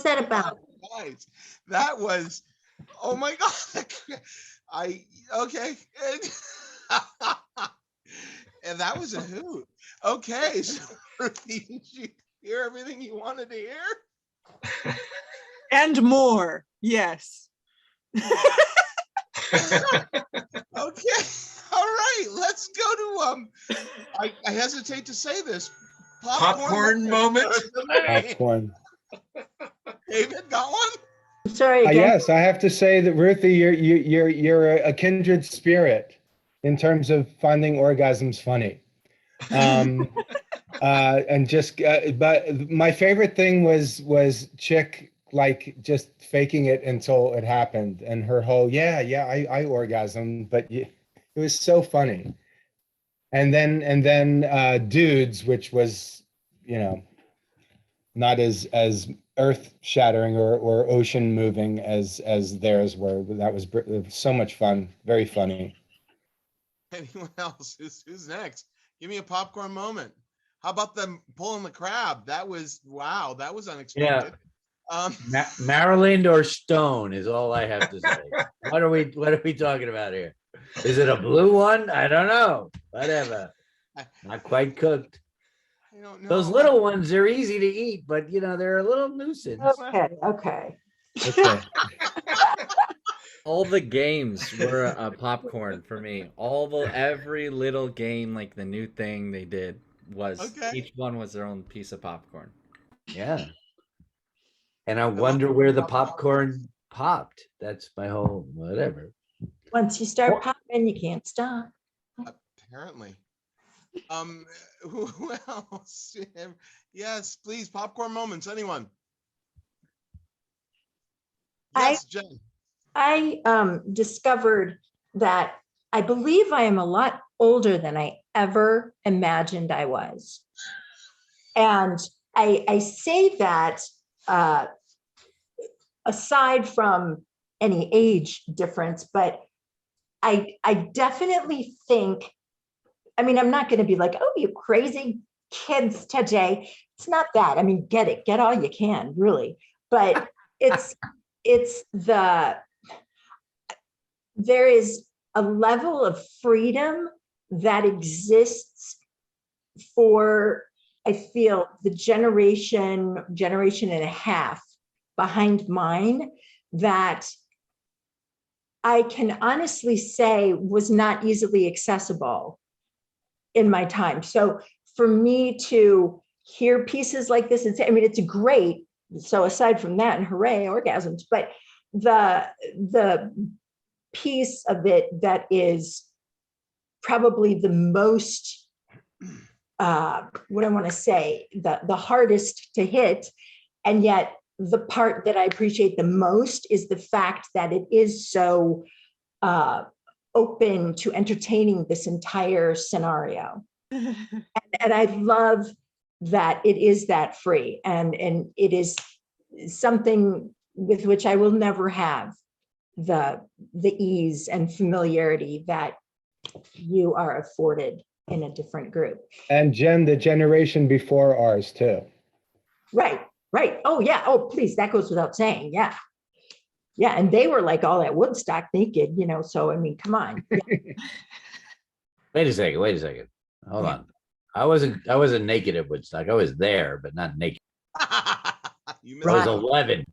that about?
Guys, that was, oh my God. Okay. And that was a hoot. Okay, so did you hear everything you wanted to hear?
And more, yes.
Okay, all right, let's go to I hesitate to say this.
Popcorn moment.
Popcorn.
David, got one?
Sorry again.
Yes, I have to say that Ruthie, you're a kindred spirit in terms of finding orgasms funny. And just, but my favorite thing was Chick like just faking it until it happened, and her whole I orgasmed, but it was so funny. And then Dudes, which was, not as earth shattering or ocean moving as theirs were. That was so much fun, very funny.
Anyone else? Who's next? Give me a popcorn moment. How about them pulling the crab? That was, wow, that was unexpected.
Maryland or Stone is all I have to say. What are we talking about here? Is it a blue one? I don't know. Whatever. Not quite cooked.
I don't know.
Those little ones, they're easy to eat, but they're a little nuisance.
Okay.
Okay.
All the games were popcorn for me. Every little game, like the new thing they did was each one was their own piece of popcorn.
Yeah. And I wonder where the popcorn popped. That's my whole whatever.
Once you start popping, you can't stop.
Apparently. Who else? Yes, please, popcorn moments. Anyone? Yes, Jen.
I discovered that I believe I am a lot older than I ever imagined I was. And I say that aside from any age difference, but I definitely think, I mean, I'm not going to be like, oh, you crazy kids today. It's not that. I mean, get all you can, really. But there is a level of freedom that exists for, I feel, the generation and a half behind mine that I can honestly say was not easily accessible in my time. So for me to hear pieces like this and say, I mean, it's great. So aside from that, and hooray, orgasms, but the piece of it that is probably the most, what I want to say, the hardest to hit, and yet the part that I appreciate the most is the fact that it is so open to entertaining this entire scenario. And I love that it is that free, and it is something with which I will never have the ease and familiarity that you are afforded in a different group.
And Jen, the generation before ours too.
Right. Oh yeah. Oh, please. That goes without saying. Yeah. Yeah. And they were like all at Woodstock naked, so, I mean, come on. Yeah.
Wait a second. Hold on. I wasn't naked at Woodstock. I was there, but not naked. I was 11.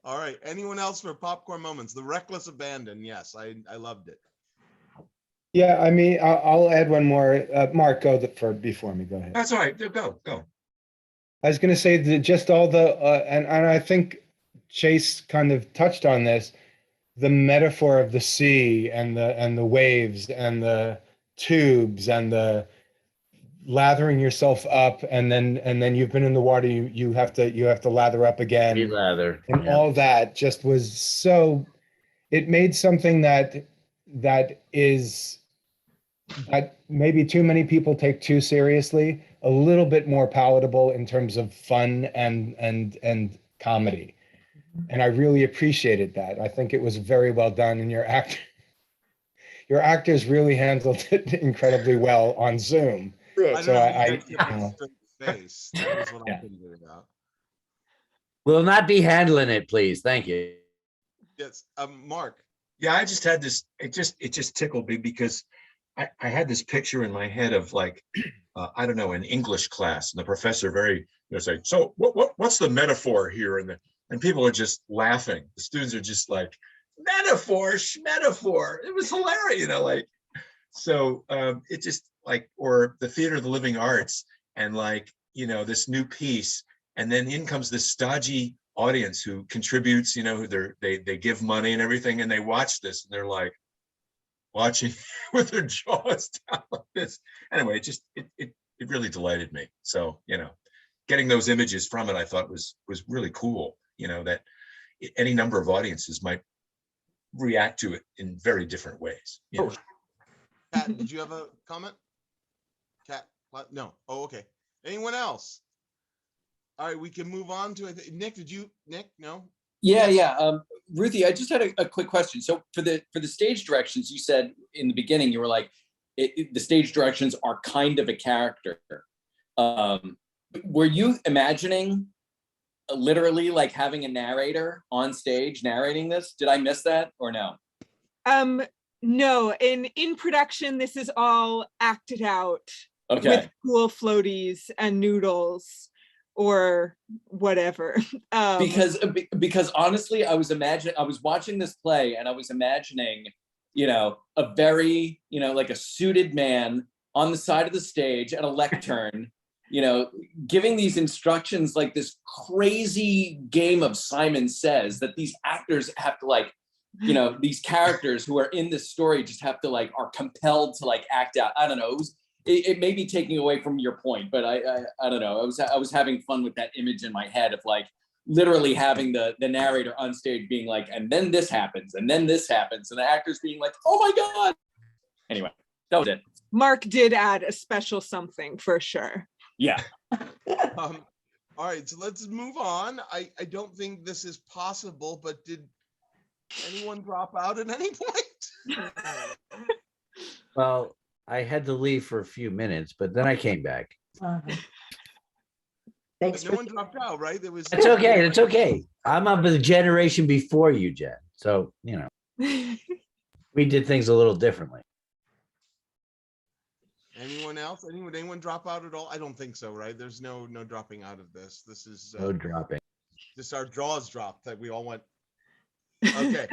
All right. Anyone else for popcorn moments? The reckless abandon. Yes, I loved it.
Yeah, I mean, I'll add one more. Mark, go before me. Go ahead.
That's all right. Go.
I was going to say that just all the, and I think Chase kind of touched on this, the metaphor of the sea and the waves and the tubes and the lathering yourself up, and then you've been in the water, you have to lather up again.
Relather.
And all that just was so, it made something that maybe too many people take too seriously a little bit more palatable in terms of fun and comedy. And I really appreciated that. I think it was very well done, and your actors really handled it incredibly well on Zoom. So I
face. That was what I'm thinking about.
Will not be handling it, please. Thank you.
Yes, Mark.
Yeah, I just had this. It just tickled me because I had this picture in my head of like, I don't know, an English class, and the professor saying, so what's the metaphor here? And people are just laughing. The students are just like, metaphor. It was hilarious, so it just like, or the Theater of the Living Arts, and this new piece, and then in comes this stodgy audience who contributes, who they give money and everything, and they watch this, and they're like watching with their jaws down like this. Anyway, it really delighted me. So getting those images from it, I thought was really cool. That any number of audiences might react to it in very different ways.
Kat, did you have a comment? Kat, no. Oh, okay. Anyone else? All right, we can move on to it. Nick, no?
Yeah. Ruthie, I just had a quick question. So for the stage directions, you said in the beginning, you were like, the stage directions are kind of a character. Were you imagining literally like having a narrator on stage narrating this? Did I miss that or no?
No, in production, this is all acted out
Okay.
with cool floaties and noodles or whatever.
Because honestly, I was watching this play and I was imagining, a very, like a suited man on the side of the stage at a lectern, giving these instructions, like this crazy game of Simon Says that these actors have to like, these characters who are in this story just have to like, are compelled to like act out. I don't know. It may be taking away from your point, but I don't know. I was having fun with that image in my head of like literally having the narrator on stage being like, and then this happens, and then this happens, and the actors being like, oh my God. Anyway, that was it.
Mark did add a special something for sure.
Yeah.
All right, so let's move on. I don't think this is possible, but did anyone drop out at any point?
Well, I had to leave for a few minutes, but then I came back.
Thanks.
No one dropped out, right? There was.
It's okay. It's okay. I'm of the generation before you, Jen. So, we did things a little differently.
Anyone else? Anyone drop out at all? I don't think so, right? There's no dropping out of this. This is
No dropping.
just our jaws dropped that we all went. Okay.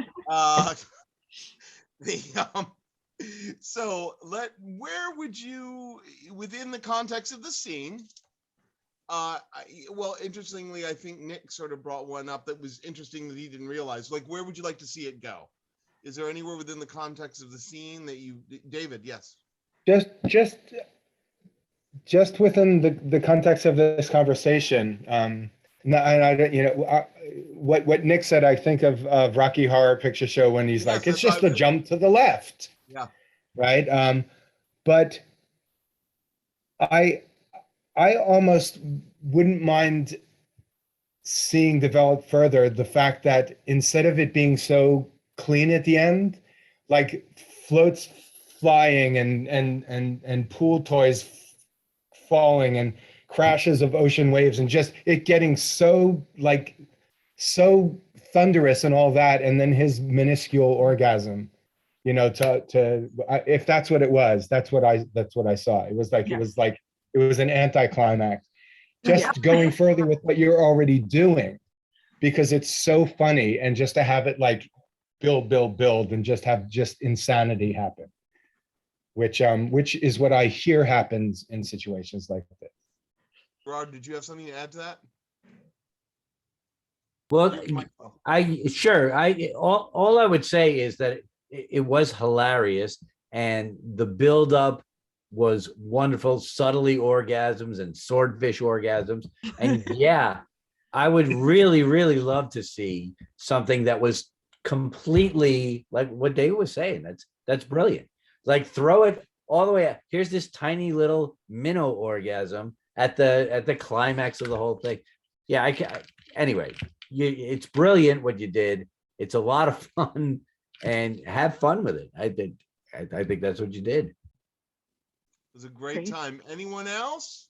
Where would you, within the context of the scene, well, interestingly, I think Nick sort of brought one up that was interesting that he didn't realize. Like, where would you like to see it go? Is there anywhere within the context of the scene that you, David? Yes.
Just within the context of this conversation. What Nick said, I think of Rocky Horror Picture Show when he's like, it's just a jump to the left.
Yeah.
Right. But I almost wouldn't mind seeing developed further the fact that instead of it being so clean at the end, like floats flying and pool toys falling and crashes of ocean waves and just it getting so thunderous and all that, and then his minuscule orgasm, if that's what it was, that's what I saw. It was like, it was an anticlimax. Just going further with what you're already doing, because it's so funny, and just to have it like build and just have insanity happen, which is what I hear happens in situations like this.
Rod, did you have something to add to that?
Well, all I would say is that it was hilarious, and the buildup was wonderful, subtly orgasms and swordfish orgasms. And yeah, I would really, really love to see something that was completely like what Dave was saying. That's brilliant. Like, throw it all the way out. Here's this tiny little minnow orgasm at the climax of the whole thing. Yeah, anyway, it's brilliant what you did. It's a lot of fun, and have fun with it. I think that's what you did.
It was a great time. Anyone else?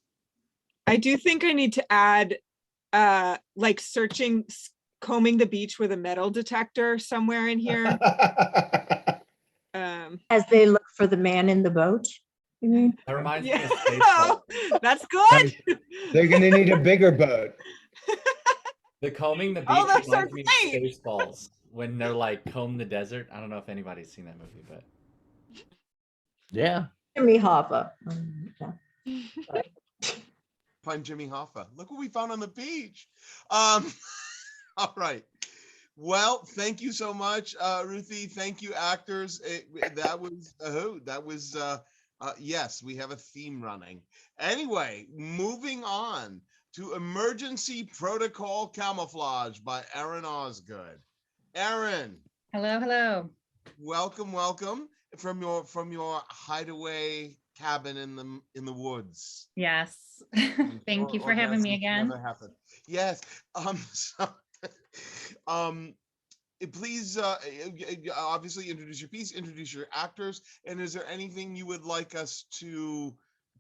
I do think I need to add like combing the beach with a metal detector somewhere in here.
As they look for the man in the boat, you mean?
That reminds me
Yeah.
of Spaceballs.
That's good.
They're gonna need a bigger boat.
The combing the beach
those are
reminds me of
great.
Spaceballs when they're like comb the desert. I don't know if anybody's seen that movie, but
Yeah.
Jimmy Hoffa.
Find Jimmy Hoffa. Look what we found on the beach. All right. Well, thank you so much, Ruthie. Thank you, actors. Yes, we have a theme running. Anyway, moving on to Emergency Protocol Camouflage by Aaron Osgood. Aaron.
Hello.
Welcome from your hideaway cabin in the woods.
Yes. Thank you for having me again.
Never happened. Yes. please obviously introduce your piece, introduce your actors, and is there anything you would like us to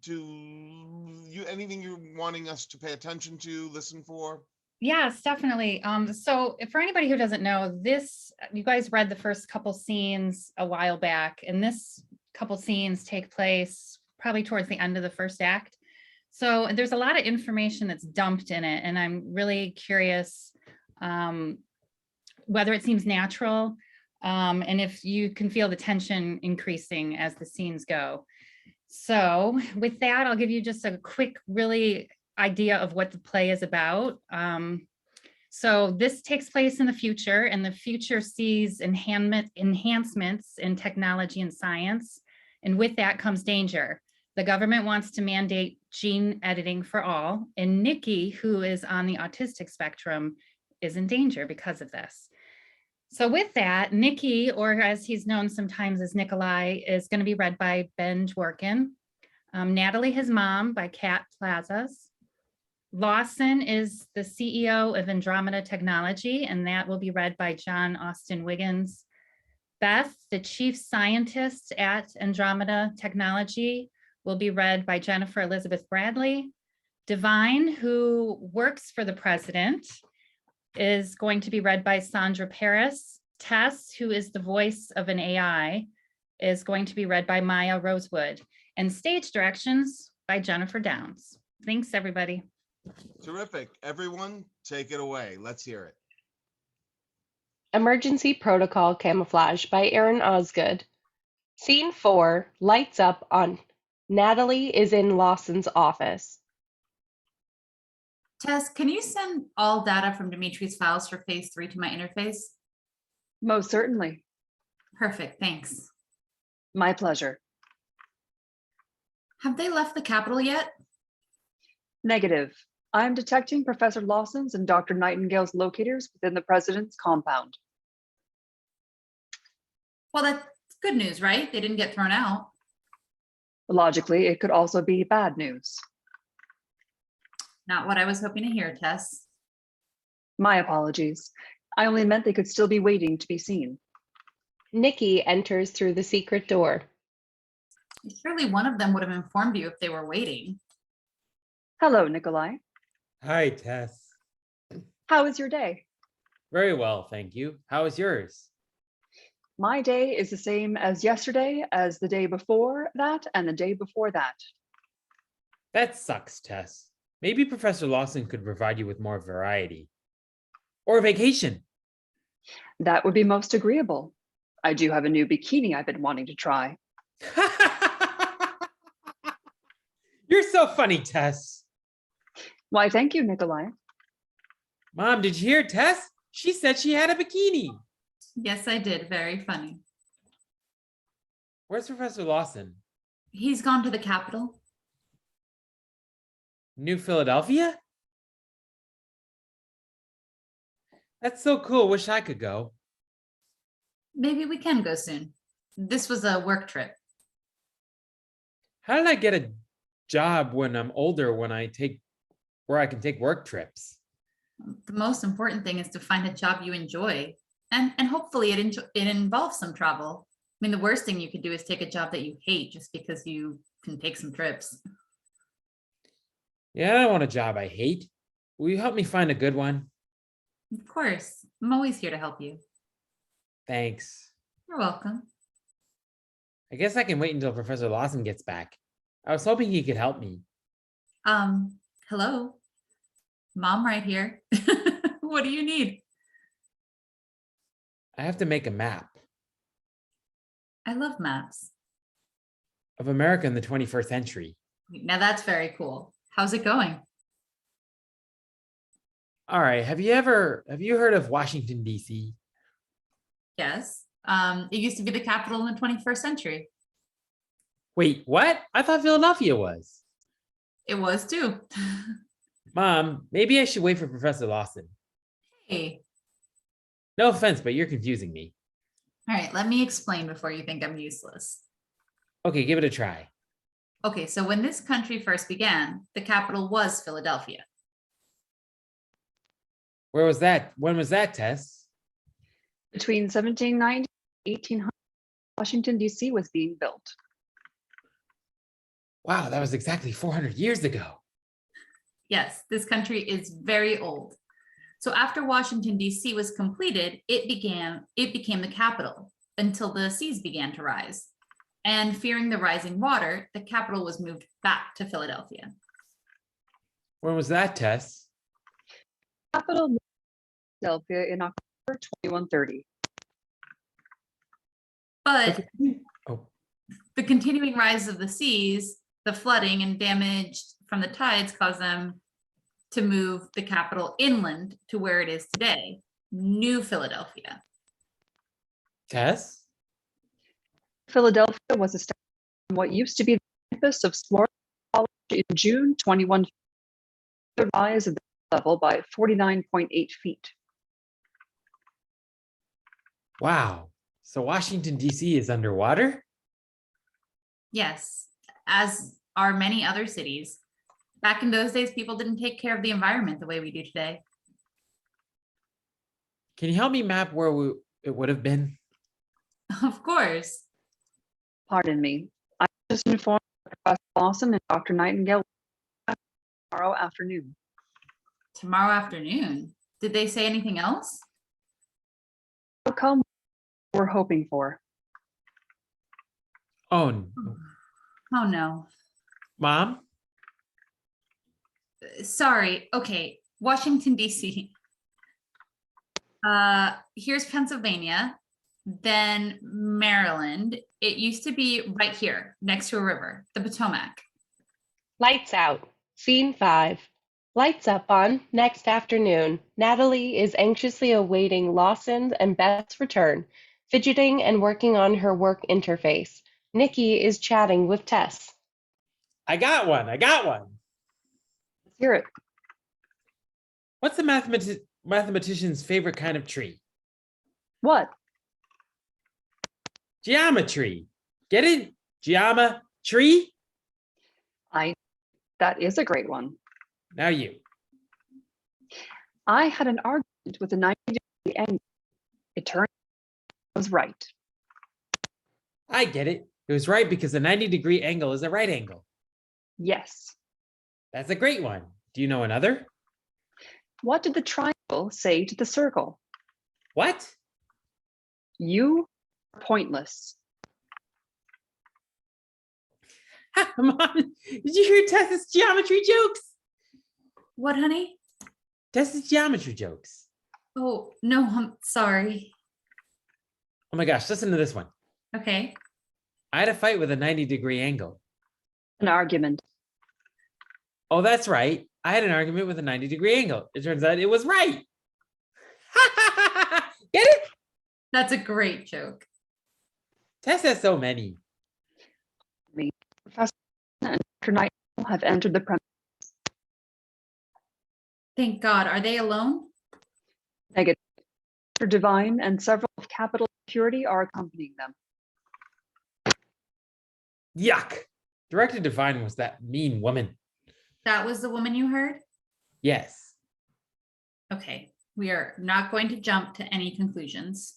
anything you're wanting us to pay attention to, listen for?
Yes, definitely. So for anybody who doesn't know, you guys read the first couple scenes a while back, and this couple scenes take place probably towards the end of the first act. So there's a lot of information that's dumped in it, and I'm really curious whether it seems natural, and if you can feel the tension increasing as the scenes go. So with that, I'll give you just a quick, really idea of what the play is about. So this takes place in the future, and the future sees enhancements in technology and science. And with that comes danger. The government wants to mandate gene editing for all, and Nikki, who is on the autistic spectrum, is in danger because of this. So with that, Nikki, or as he's known sometimes as Nikolai, is going to be read by Ben Dworkin. Natalie, his mom, by Kat Plazas. Lawson is the CEO of Andromeda Technology, and that will be read by John Austin Wiggins. Beth, the chief scientist at Andromeda Technology, will be read by Jennifer Elizabeth Bradley. Divine, who works for the president, is going to be read by Sandra Paris. Tess, who is the voice of an AI, is going to be read by Maya Rosewood. And stage directions by Jennifer Downs. Thanks, everybody.
Terrific. Everyone, take it away. Let's hear it.
Emergency Protocol Camouflage by Aaron Osgood. Scene 4, lights up on Natalie is in Lawson's office.
Tess, can you send all data from Dimitri's files for phase 3 to my interface?
Most certainly.
Perfect, thanks.
My pleasure.
Have they left the Capitol yet?
Negative. I'm detecting Professor Lawson's and Dr. Nightingale's locators within the president's compound.
Well, that's good news, right? They didn't get thrown out.
Logically, it could also be bad news.
Not what I was hoping to hear, Tess.
My apologies. I only meant they could still be waiting to be seen.
Nikki enters through the secret door.
Surely one of them would have informed you if they were waiting.
Hello, Nikolai.
Hi, Tess.
How was your day?
Very well, thank you. How is yours?
My day is the same as yesterday, as the day before that, and the day before that.
That sucks, Tess. Maybe Professor Lawson could provide you with more variety. Or a vacation.
That would be most agreeable. I do have a new bikini I've been wanting to try.
You're so funny, Tess.
Why, thank you, Nikolai.
Mom, did you hear Tess? She said she had a bikini.
Yes, I did. Very funny.
Where's Professor Lawson?
He's gone to the Capitol.
New Philadelphia? That's so cool. Wish I could go.
Maybe we can go soon. This was a work trip.
How did I get a job when I'm older where I can take work trips?
The most important thing is to find a job you enjoy. And hopefully it involves some travel. I mean, the worst thing you could do is take a job that you hate just because you can take some trips.
Yeah, I don't want a job I hate. Will you help me find a good one?
Of course. I'm always here to help you.
Thanks.
You're welcome.
I guess I can wait until Professor Lawson gets back. I was hoping he could help me.
Hello? Mom right here. What do you need?
I have to make a map
I love maps.
of America in the 21st century.
Now that's very cool. How's it going?
All right, have you heard of Washington, D.C.?
Yes. It used to be the capital in the 21st century.
Wait, what? I thought Philadelphia was.
It was too.
Mom, maybe I should wait for Professor Lawson.
Hey.
No offense, but you're confusing me.
All right, let me explain before you think I'm useless.
Okay, give it a try.
Okay, so when this country first began, the capital was Philadelphia.
Where was that? When was that, Tess?
Between 1790 and 1800, Washington, D.C. was being built.
Wow, that was exactly 400 years ago.
Yes, this country is very old. So after Washington, D.C. was completed, it became the capital until the seas began to rise. And fearing the rising water, the capital was moved back to Philadelphia.
When was that, Tess?
Capital moved to Philadelphia in October 2130.
But
Oh,
the continuing rise of the seas, the flooding and damage from the tides caused them to move the capital inland to where it is today, New Philadelphia.
Tess?
Philadelphia was established on what used to be the campus of Florida College in June 21. The rise of the level by 49.8 feet.
Wow. So Washington, D.C. is underwater?
Yes, as are many other cities. Back in those days, people didn't take care of the environment the way we do today.
Can you help me map where it would have been?
Of course.
Pardon me. I just informed Professor Lawson and Dr. Nightingale tomorrow afternoon.
Tomorrow afternoon? Did they say anything else?
Outcome we're hoping for.
Oh, no.
Oh no.
Mom?
Sorry. Okay. Washington, D.C. Here's Pennsylvania, then Maryland. It used to be right here next to a river, the Potomac.
Lights out. Scene 5. Lights up on next afternoon. Natalie is anxiously awaiting Lawson and Beth's return, fidgeting and working on her work interface. Nikki is chatting with Tess.
I got one.
Let's hear it.
What's the mathematician's favorite kind of tree?
What?
Geometry. Get it? Geometry?
That is a great one.
Now you.
I had an argument with a 90-degree angle. It turned out I was right.
I get it. It was right because a 90-degree angle is a right angle.
Yes.
That's a great one. Do you know another?
What did the triangle say to the circle?
What?
You are pointless.
Mom, did you hear Tess's geometry jokes?
What, honey?
Tess's geometry jokes.
Oh, no, I'm sorry.
Oh my gosh, listen to this one.
Okay.
I had a fight with a 90-degree angle.
An argument.
Oh, that's right. I had an argument with a 90-degree angle. It turns out it was right. Get it?
That's a great joke.
Tess has so many.
Me, Professor and Dr. Nightingale have entered the premise.
Thank God. Are they alone?
Negative. Dr. Devine and several of Capital Security are accompanying them.
Yuck. Director Devine was that mean woman.
That was the woman you heard?
Yes.
Okay. We are not going to jump to any conclusions.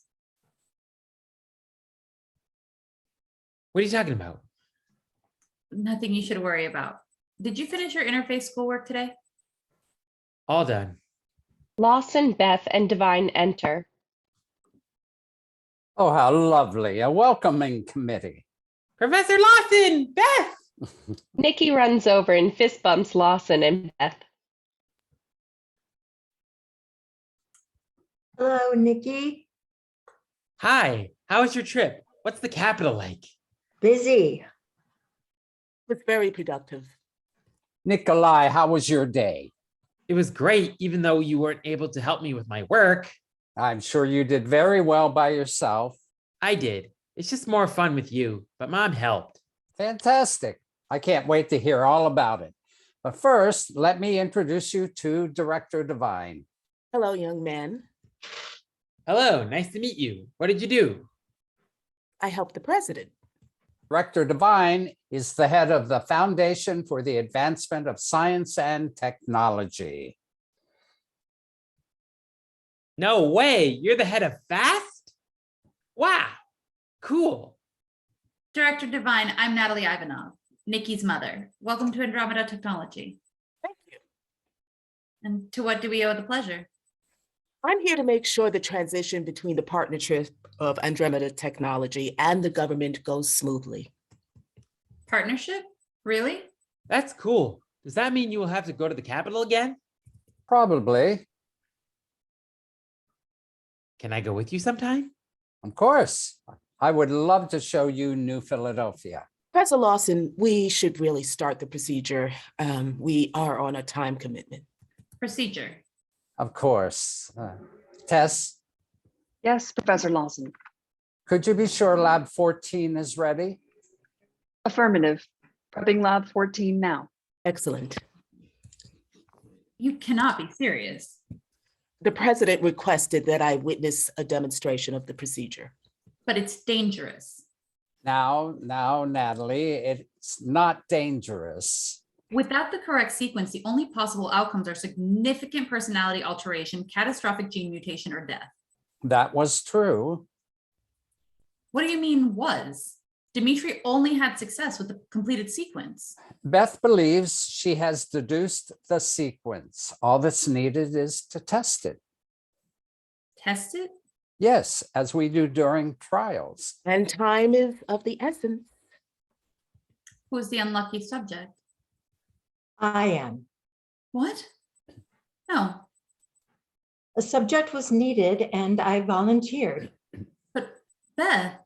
What are you talking about?
Nothing you should worry about. Did you finish your interface schoolwork today?
All done.
Lawson, Beth, and Divine enter.
Oh, how lovely. A welcoming committee.
Professor Lawson, Beth!
Nikki runs over and fist bumps Lawson and Beth.
Hello, Nikki.
Hi, how was your trip? What's the capital like?
Busy.
Was very productive.
Nikolai, how was your day?
It was great, even though you weren't able to help me with my work.
I'm sure you did very well by yourself.
I did. It's just more fun with you, but Mom helped.
Fantastic. I can't wait to hear all about it. But first, let me introduce you to Director Devine.
Hello, young man.
Hello, nice to meet you. What did you do?
I helped the president.
Director Devine is the head of the Foundation for the Advancement of Science and Technology.
No way, you're the head of FAST? Wow, cool.
Director Divine, I'm Natalie Ivanov, Nikki's mother. Welcome to Andromeda Technology.
Thank you.
And to what do we owe the pleasure?
I'm here to make sure the transition between the partnership of Andromeda Technology and the government goes smoothly.
Partnership? Really?
That's cool. Does that mean you will have to go to the Capitol again?
Probably.
Can I go with you sometime?
Of course. I would love to show you New Philadelphia.
Professor Lawson, we should really start the procedure. We are on a time commitment.
Procedure.
Of course. Tess,
Yes, Professor Lawson.
could you be sure Lab 14 is ready?
Affirmative. Prepping Lab 14 now.
Excellent.
You cannot be serious.
The president requested that I witness a demonstration of the procedure.
But it's dangerous.
Now, Natalie, it's not dangerous.
Without the correct sequence, the only possible outcomes are significant personality alteration, catastrophic gene mutation, or death.
That was true.
What do you mean was? Dimitri only had success with the completed sequence.
Beth believes she has deduced the sequence. All that's needed is to test it.
Test it?
Yes, as we do during trials.
And time is of the essence.
Who's the unlucky subject?
I am.
What? No.
A subject was needed and I volunteered.
But Beth.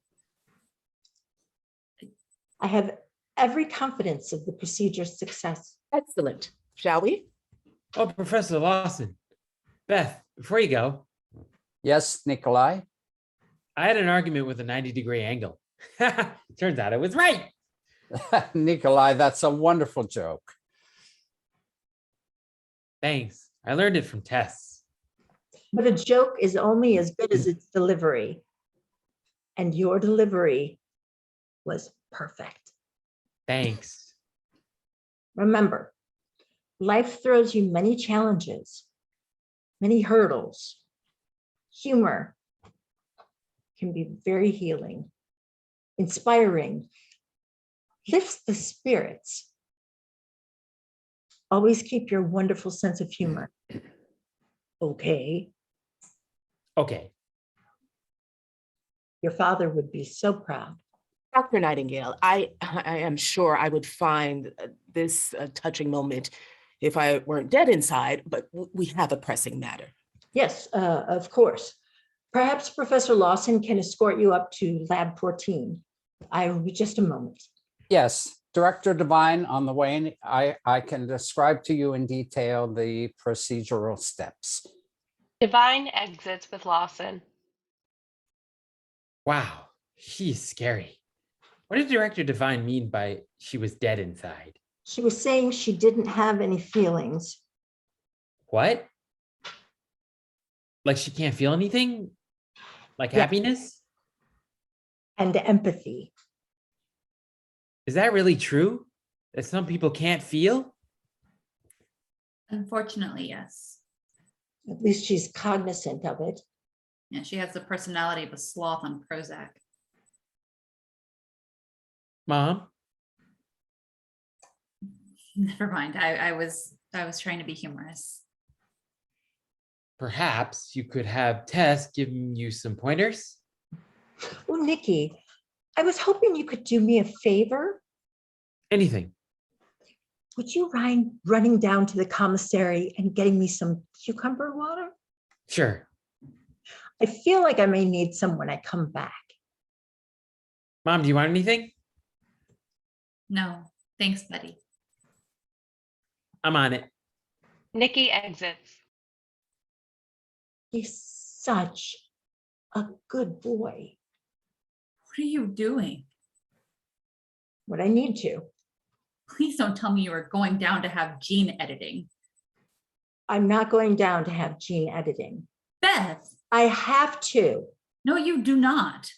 I have every confidence of the procedure's success.
Excellent. Shall we?
Oh, Professor Lawson. Beth, before you go.
Yes, Nikolai?
I had an argument with a 90-degree angle. Turns out I was right.
Nikolai, that's a wonderful joke.
Thanks. I learned it from Tess.
But a joke is only as good as its delivery. And your delivery was perfect.
Thanks.
Remember, life throws you many challenges, many hurdles. Humor can be very healing, inspiring, lifts the spirits. Always keep your wonderful sense of humor. Okay.
Okay.
Your father would be so proud.
Dr. Nightingale, I am sure I would find this a touching moment if I weren't dead inside, but we have a pressing matter.
Yes, of course. Perhaps Professor Lawson can escort you up to Lab 14. I will be just a moment.
Yes, Director Devine, on the way, I can describe to you in detail the procedural steps.
Divine exits with Lawson.
Wow, she's scary. What did Director Divine mean by she was dead inside?
She was saying she didn't have any feelings.
What? Like she can't feel anything? Like
Yeah.
happiness?
And empathy.
Is that really true? That some people can't feel?
Unfortunately, yes.
At least she's cognizant of it.
Yeah, she has the personality of a sloth on Prozac.
Mom?
Never mind. I was trying to be humorous.
Perhaps you could have Tess giving you some pointers?
Oh, Nikki, I was hoping you could do me a favor.
Anything.
Would you mind running down to the commissary and getting me some cucumber water?
Sure.
I feel like I may need some when I come back.
Mom, do you want anything?
No, thanks, buddy.
I'm on it.
Nikki exits.
He's such a good boy.
What are you doing?
What I need to.
Please don't tell me you are going down to have gene editing.
I'm not going down to have gene editing.
Beth!
I have to.
No, you do not.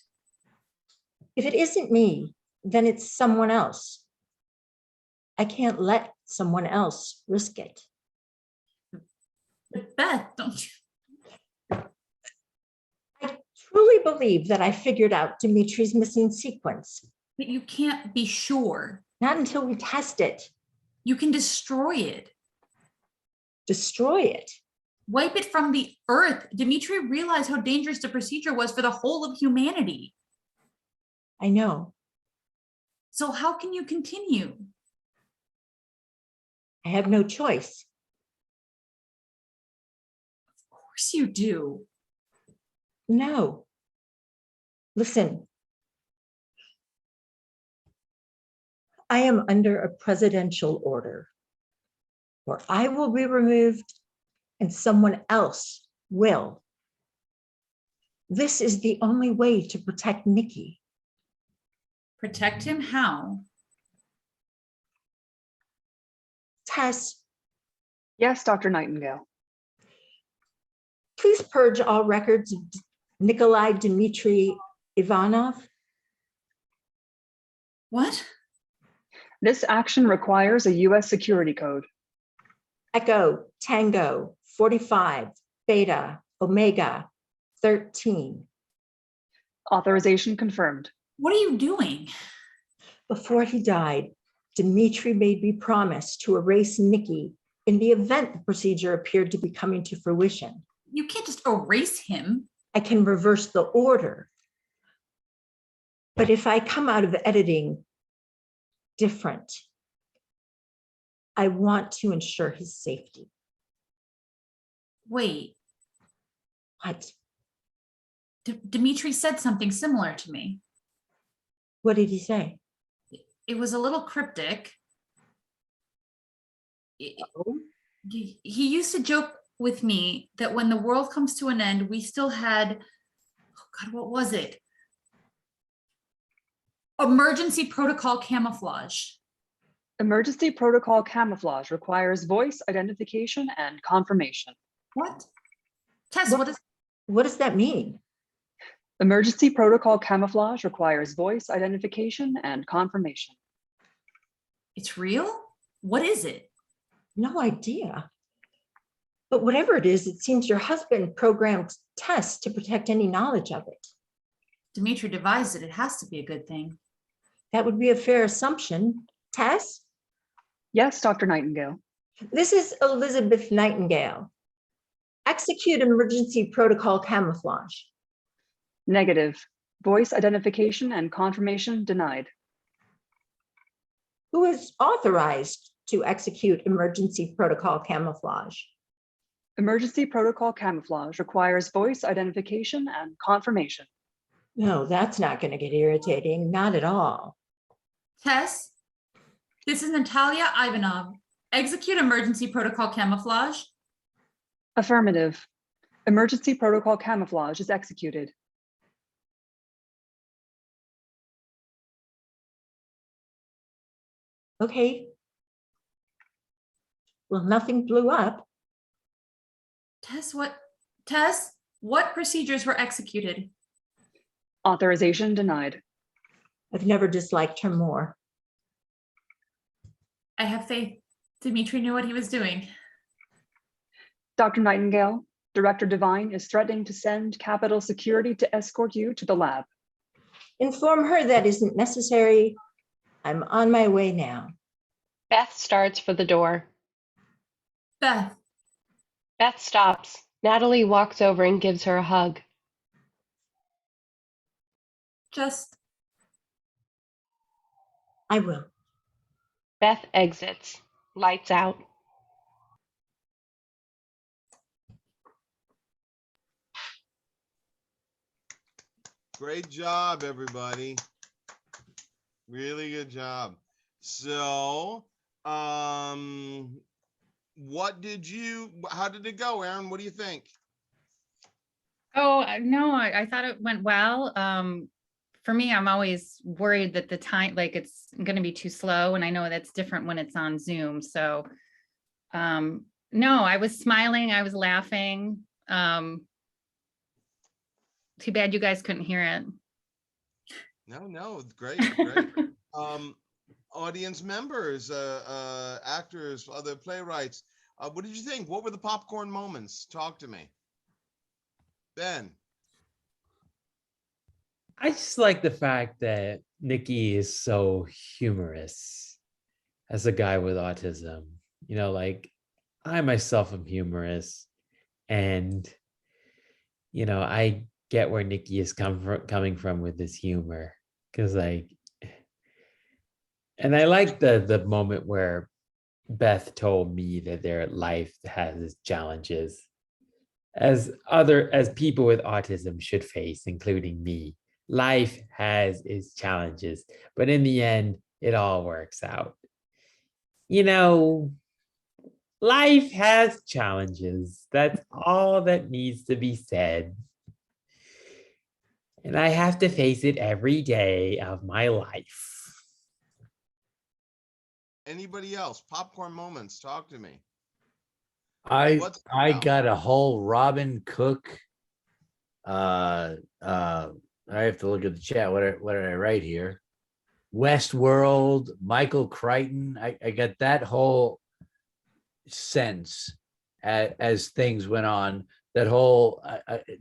If it isn't me, then it's someone else. I can't let someone else risk it.
But Beth, don't you?
I truly believe that I figured out Dimitri's missing sequence.
But you can't be sure.
Not until we test it.
You can destroy it.
Destroy it.
Wipe it from the earth. Dimitri realized how dangerous the procedure was for the whole of humanity.
I know.
So how can you continue?
I have no choice.
Of course you do.
No. Listen. I am under a presidential order where I will be removed and someone else will. This is the only way to protect Nikki.
Protect him how?
Tess,
Yes, Dr. Nightingale.
please purge all records of Nikolai Dmitry Ivanov.
What?
This action requires a U.S. security code.
Echo Tango 45 Beta Omega 13.
Authorization confirmed.
What are you doing?
Before he died, Dmitry made me promise to erase Nikki in the event the procedure appeared to be coming to fruition.
You can't just erase him.
I can reverse the order. But if I come out of editing different, I want to ensure his safety.
Wait,
What?
Dimitri said something similar to me.
What did he say?
It was a little cryptic.
Oh?
He used to joke with me that when the world comes to an end, we still had, oh God, what was it? Emergency protocol camouflage.
Emergency protocol camouflage requires voice identification and confirmation.
What? Tess,
what does that mean?
Emergency protocol camouflage requires voice identification and confirmation.
It's real? What is it?
No idea. But whatever it is, it seems your husband programmed Tess to protect any knowledge of it.
Dimitri devised it. It has to be a good thing.
That would be a fair assumption. Tess?
Yes, Dr. Nightingale.
This is Elizabeth Nightingale. Execute emergency protocol camouflage.
Negative. Voice identification and confirmation denied.
Who is authorized to execute emergency protocol camouflage?
Emergency protocol camouflage requires voice identification and confirmation.
No, that's not going to get irritating. Not at all.
Tess, this is Natalia Ivanov. Execute emergency protocol camouflage.
Affirmative. Emergency protocol camouflage is executed.
Okay. Well, nothing blew up.
Tess, what procedures were executed?
Authorization denied.
I've never disliked her more.
I have faith. Dimitri knew what he was doing.
Dr. Nightingale, Director Devine is threatening to send Capitol Security to escort you to the lab.
Inform her that isn't necessary. I'm on my way now.
Beth starts for the door.
Beth.
Beth stops. Natalie walks over and gives her a hug.
I will.
Beth exits. Lights out.
Great job, everybody. Really good job. So, how did it go, Aaron? What do you think?
Oh, no, I thought it went well. For me, I'm always worried that the time, like it's going to be too slow. And I know that's different when it's on Zoom. So, no, I was smiling. I was laughing. Too bad you guys couldn't hear it.
No, great. Audience members, actors, other playwrights. What did you think? What were the popcorn moments? Talk to me. Ben.
I just like the fact that Nikki is so humorous as a guy with autism. You know, like I myself am humorous, and I get where Nikki is coming from with this humor, because and I like the moment where Beth told me that their life has its challenges, as people with autism should face, including me. Life has its challenges, but in the end, it all works out. Life has challenges. That's all that needs to be said. And I have to face it every day of my life.
Anybody else? Popcorn moments. Talk to me.
I
What's
got a whole Robin Cook. I have to look at the chat. What did I write here? Westworld, Michael Crichton. I got that whole sense as things went on. That whole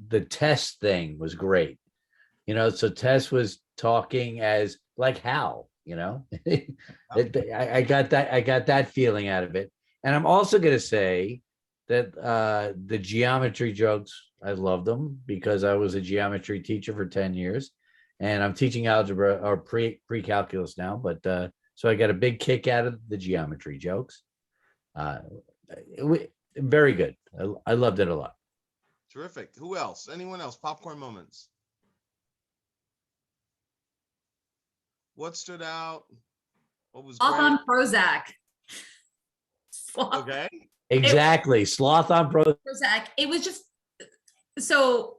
the Tess thing was great. So Tess was talking as like Hal. I got that feeling out of it. And I'm also going to say that the geometry jokes, I loved them because I was a geometry teacher for 10 years and I'm teaching algebra or pre-calculus now. But so I got a big kick out of the geometry jokes. Very good. I loved it a lot.
Terrific. Who else? Anyone else? Popcorn moments. What stood out? What was
Sloth
great?
on Prozac. Sloth.
Okay.
Exactly. Sloth on Prozac.
It was just so,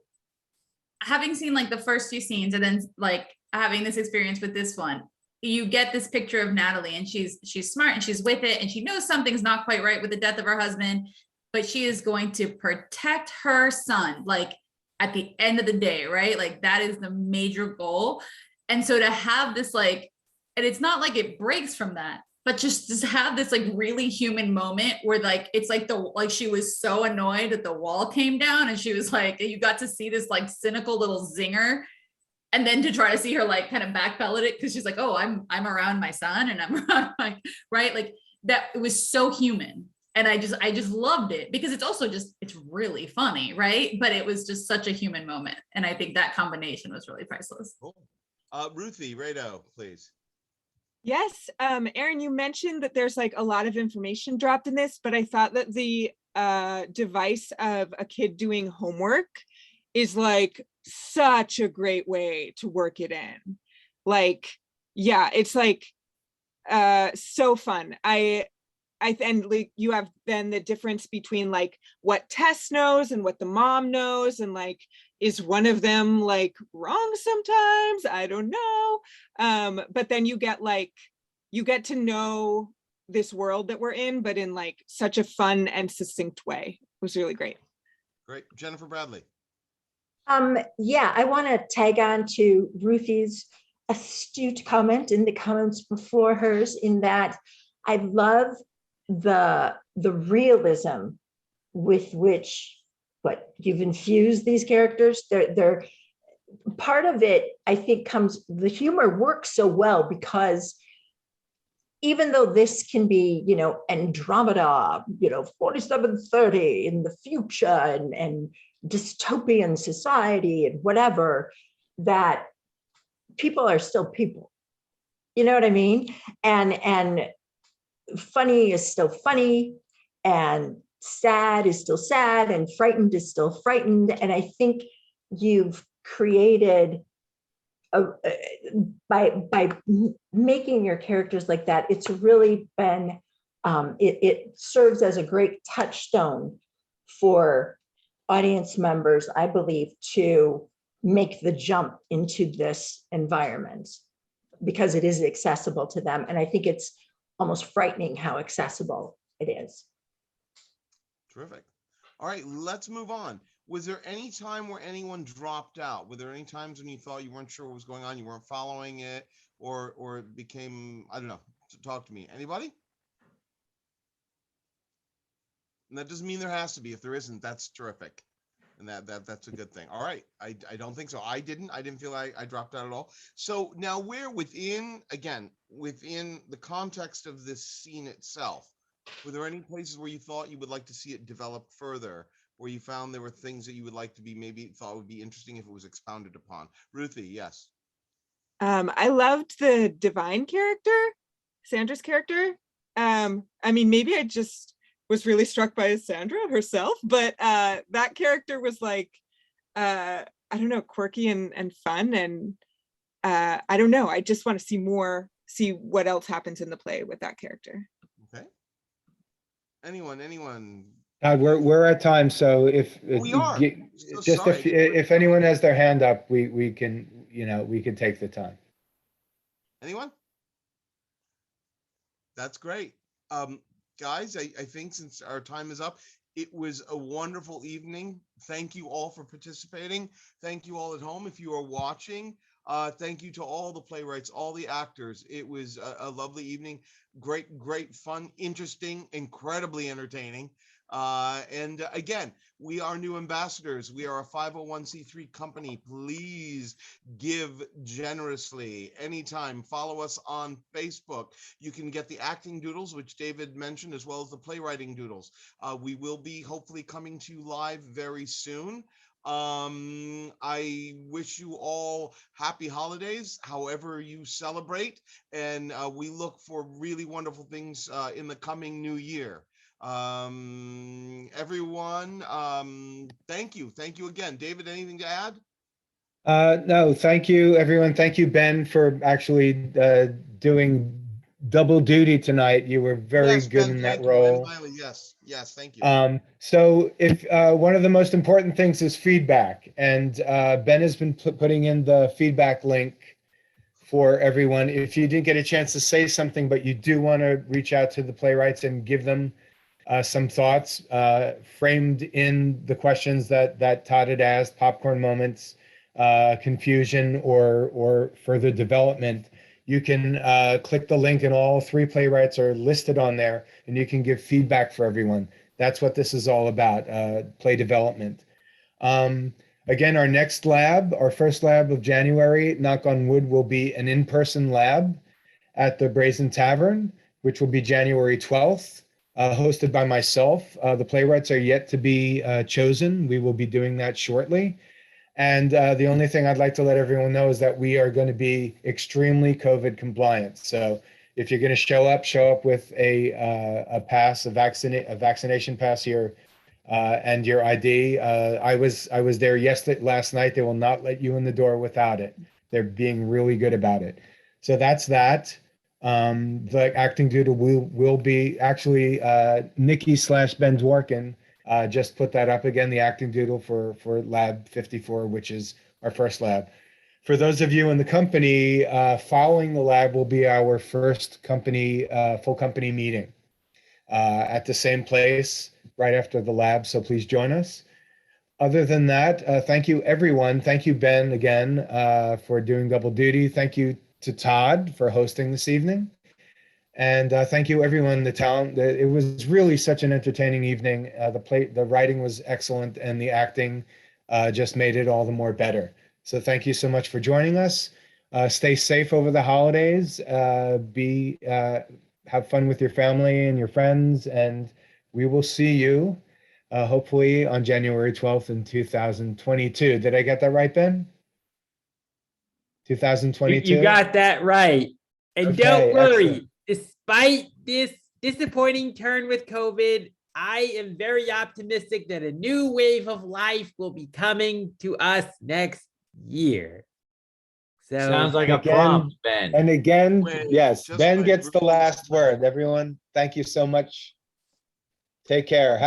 having seen like the first few scenes and then like having this experience with this one, you get this picture of Natalie, and she's smart and she's with it, and she knows something's not quite right with the death of her husband, but she is going to protect her son, like at the end of the day, right? Like that is the major goal. And so to have this like, and it's not like it breaks from that, but just have this like really human moment where like, it's like she was so annoyed that the wall came down, and she was like, you got to see this like cynical little zinger. And then to try to see her like kind of backpedal it, because she's like, oh, I'm around my son, and I'm around my, right? Like that, it was so human. And I just loved it because it's also it's really funny, right? But it was just such a human moment. And I think that combination was really priceless.
Cool. Ruthie Rado, please.
Yes, Aaron, you mentioned that there's like a lot of information dropped in this, but I thought that the device of a kid doing homework is like such a great way to work it in. Like, yeah, it's like so fun. And like you have then the difference between like what Tess knows and what the mom knows, and like, is one of them like wrong sometimes? I don't know. But then you get to know this world that we're in, but in like such a fun and succinct way. It was really great.
Great. Jennifer Bradley.
Yeah, I want to tag on to Ruthie's astute comment in the comments before hers, in that I love the realism with which you've infused these characters. They're part of it, I think, the humor works so well because even though this can be, Andromeda, 4730 in the future and dystopian society and whatever, that people are still people. You know what I mean? And funny is still funny, and sad is still sad, and frightened is still frightened. And I think you've created by making your characters like that, it's really been it serves as a great touchstone for audience members, I believe, to make the jump into this environment because it is accessible to them. And I think it's almost frightening how accessible it is.
Terrific. All right, let's move on. Was there any time where anyone dropped out? Were there any times when you thought you weren't sure what was going on, you weren't following it, or it became, I don't know, talk to me. Anybody? And that doesn't mean there has to be. If there isn't, that's terrific. And that's a good thing. All right. I don't think so. I didn't feel I dropped out at all. So now we're within the context of this scene itself. Were there any places where you thought you would like to see it develop further, where you found there were things that you would like to be maybe thought would be interesting if it was expounded upon? Ruthie, yes.
I loved the divine character, Sandra's character. I mean, maybe I just was really struck by Sandra herself, but that character was like, I don't know, quirky and fun. And I don't know, I just want to see what else happens in the play with that character.
Okay. Anyone?
We're at time, so if
We are. So
just
sorry.
if anyone has their hand up, we can, we can take the time.
Anyone? That's great. Guys, I think since our time is up, it was a wonderful evening. Thank you all for participating. Thank you all at home if you are watching. Thank you to all the playwrights, all the actors. It was a lovely evening. Great fun, interesting, incredibly entertaining. And again, we are new ambassadors. We are a 501c3 company. Please give generously anytime. Follow us on Facebook. You can get the acting doodles, which David mentioned, as well as the playwriting doodles. We will be hopefully coming to you live very soon. I wish you all happy holidays, however you celebrate, and we look for really wonderful things in the coming new year. Everyone, thank you again. David, anything to add?
No, thank you, everyone. Thank you, Ben, for actually doing double duty tonight. You were very good in that role.
Yes, thank you.
So if one of the most important things is feedback, and Ben has been putting in the feedback link for everyone. If you didn't get a chance to say something, but you do want to reach out to the playwrights and give them some thoughts framed in the questions that Todd had asked, popcorn moments, confusion, or further development, you can click the link, and all three playwrights are listed on there, and you can give feedback for everyone. That's what this is all about, play development. Again, our next lab, our first lab of January, knock on wood, will be an in-person lab at the Brazen Tavern, which will be January 12th, hosted by myself. The playwrights are yet to be chosen. We will be doing that shortly. And the only thing I'd like to let everyone know is that we are going to be extremely COVID compliant. So if you're going to show up with a pass, a vaccination pass here, and your ID. I was there last night. They will not let you in the door without it. They're being really good about it. So that's that. The acting doodle will be actually Nikki/Ben Dworkin. Just put that up again, the acting doodle for LAB53, which is our first lab. For those of you in the company, following the lab will be our first full company meeting at the same place right after the lab. So please join us. Other than that, thank you, everyone. Thank you, Ben, again, for doing double duty. Thank you to Todd for hosting this evening. And thank you, everyone, the talent. It was really such an entertaining evening. The writing was excellent, and the acting just made it all the more better. So thank you so much for joining us. Stay safe over the holidays. Have fun with your family and your friends, and we will see you hopefully on January 12th in 2022. Did I get that right, Ben? 2022?
You got that right. And
Okay,
don't worry,
excellent.
Despite this disappointing turn with COVID, I am very optimistic that a new wave of life will be coming to us next year. So
Sounds like a prompt, Ben.
And again, yes, Ben gets the last word. Everyone, thank you so much. Take care.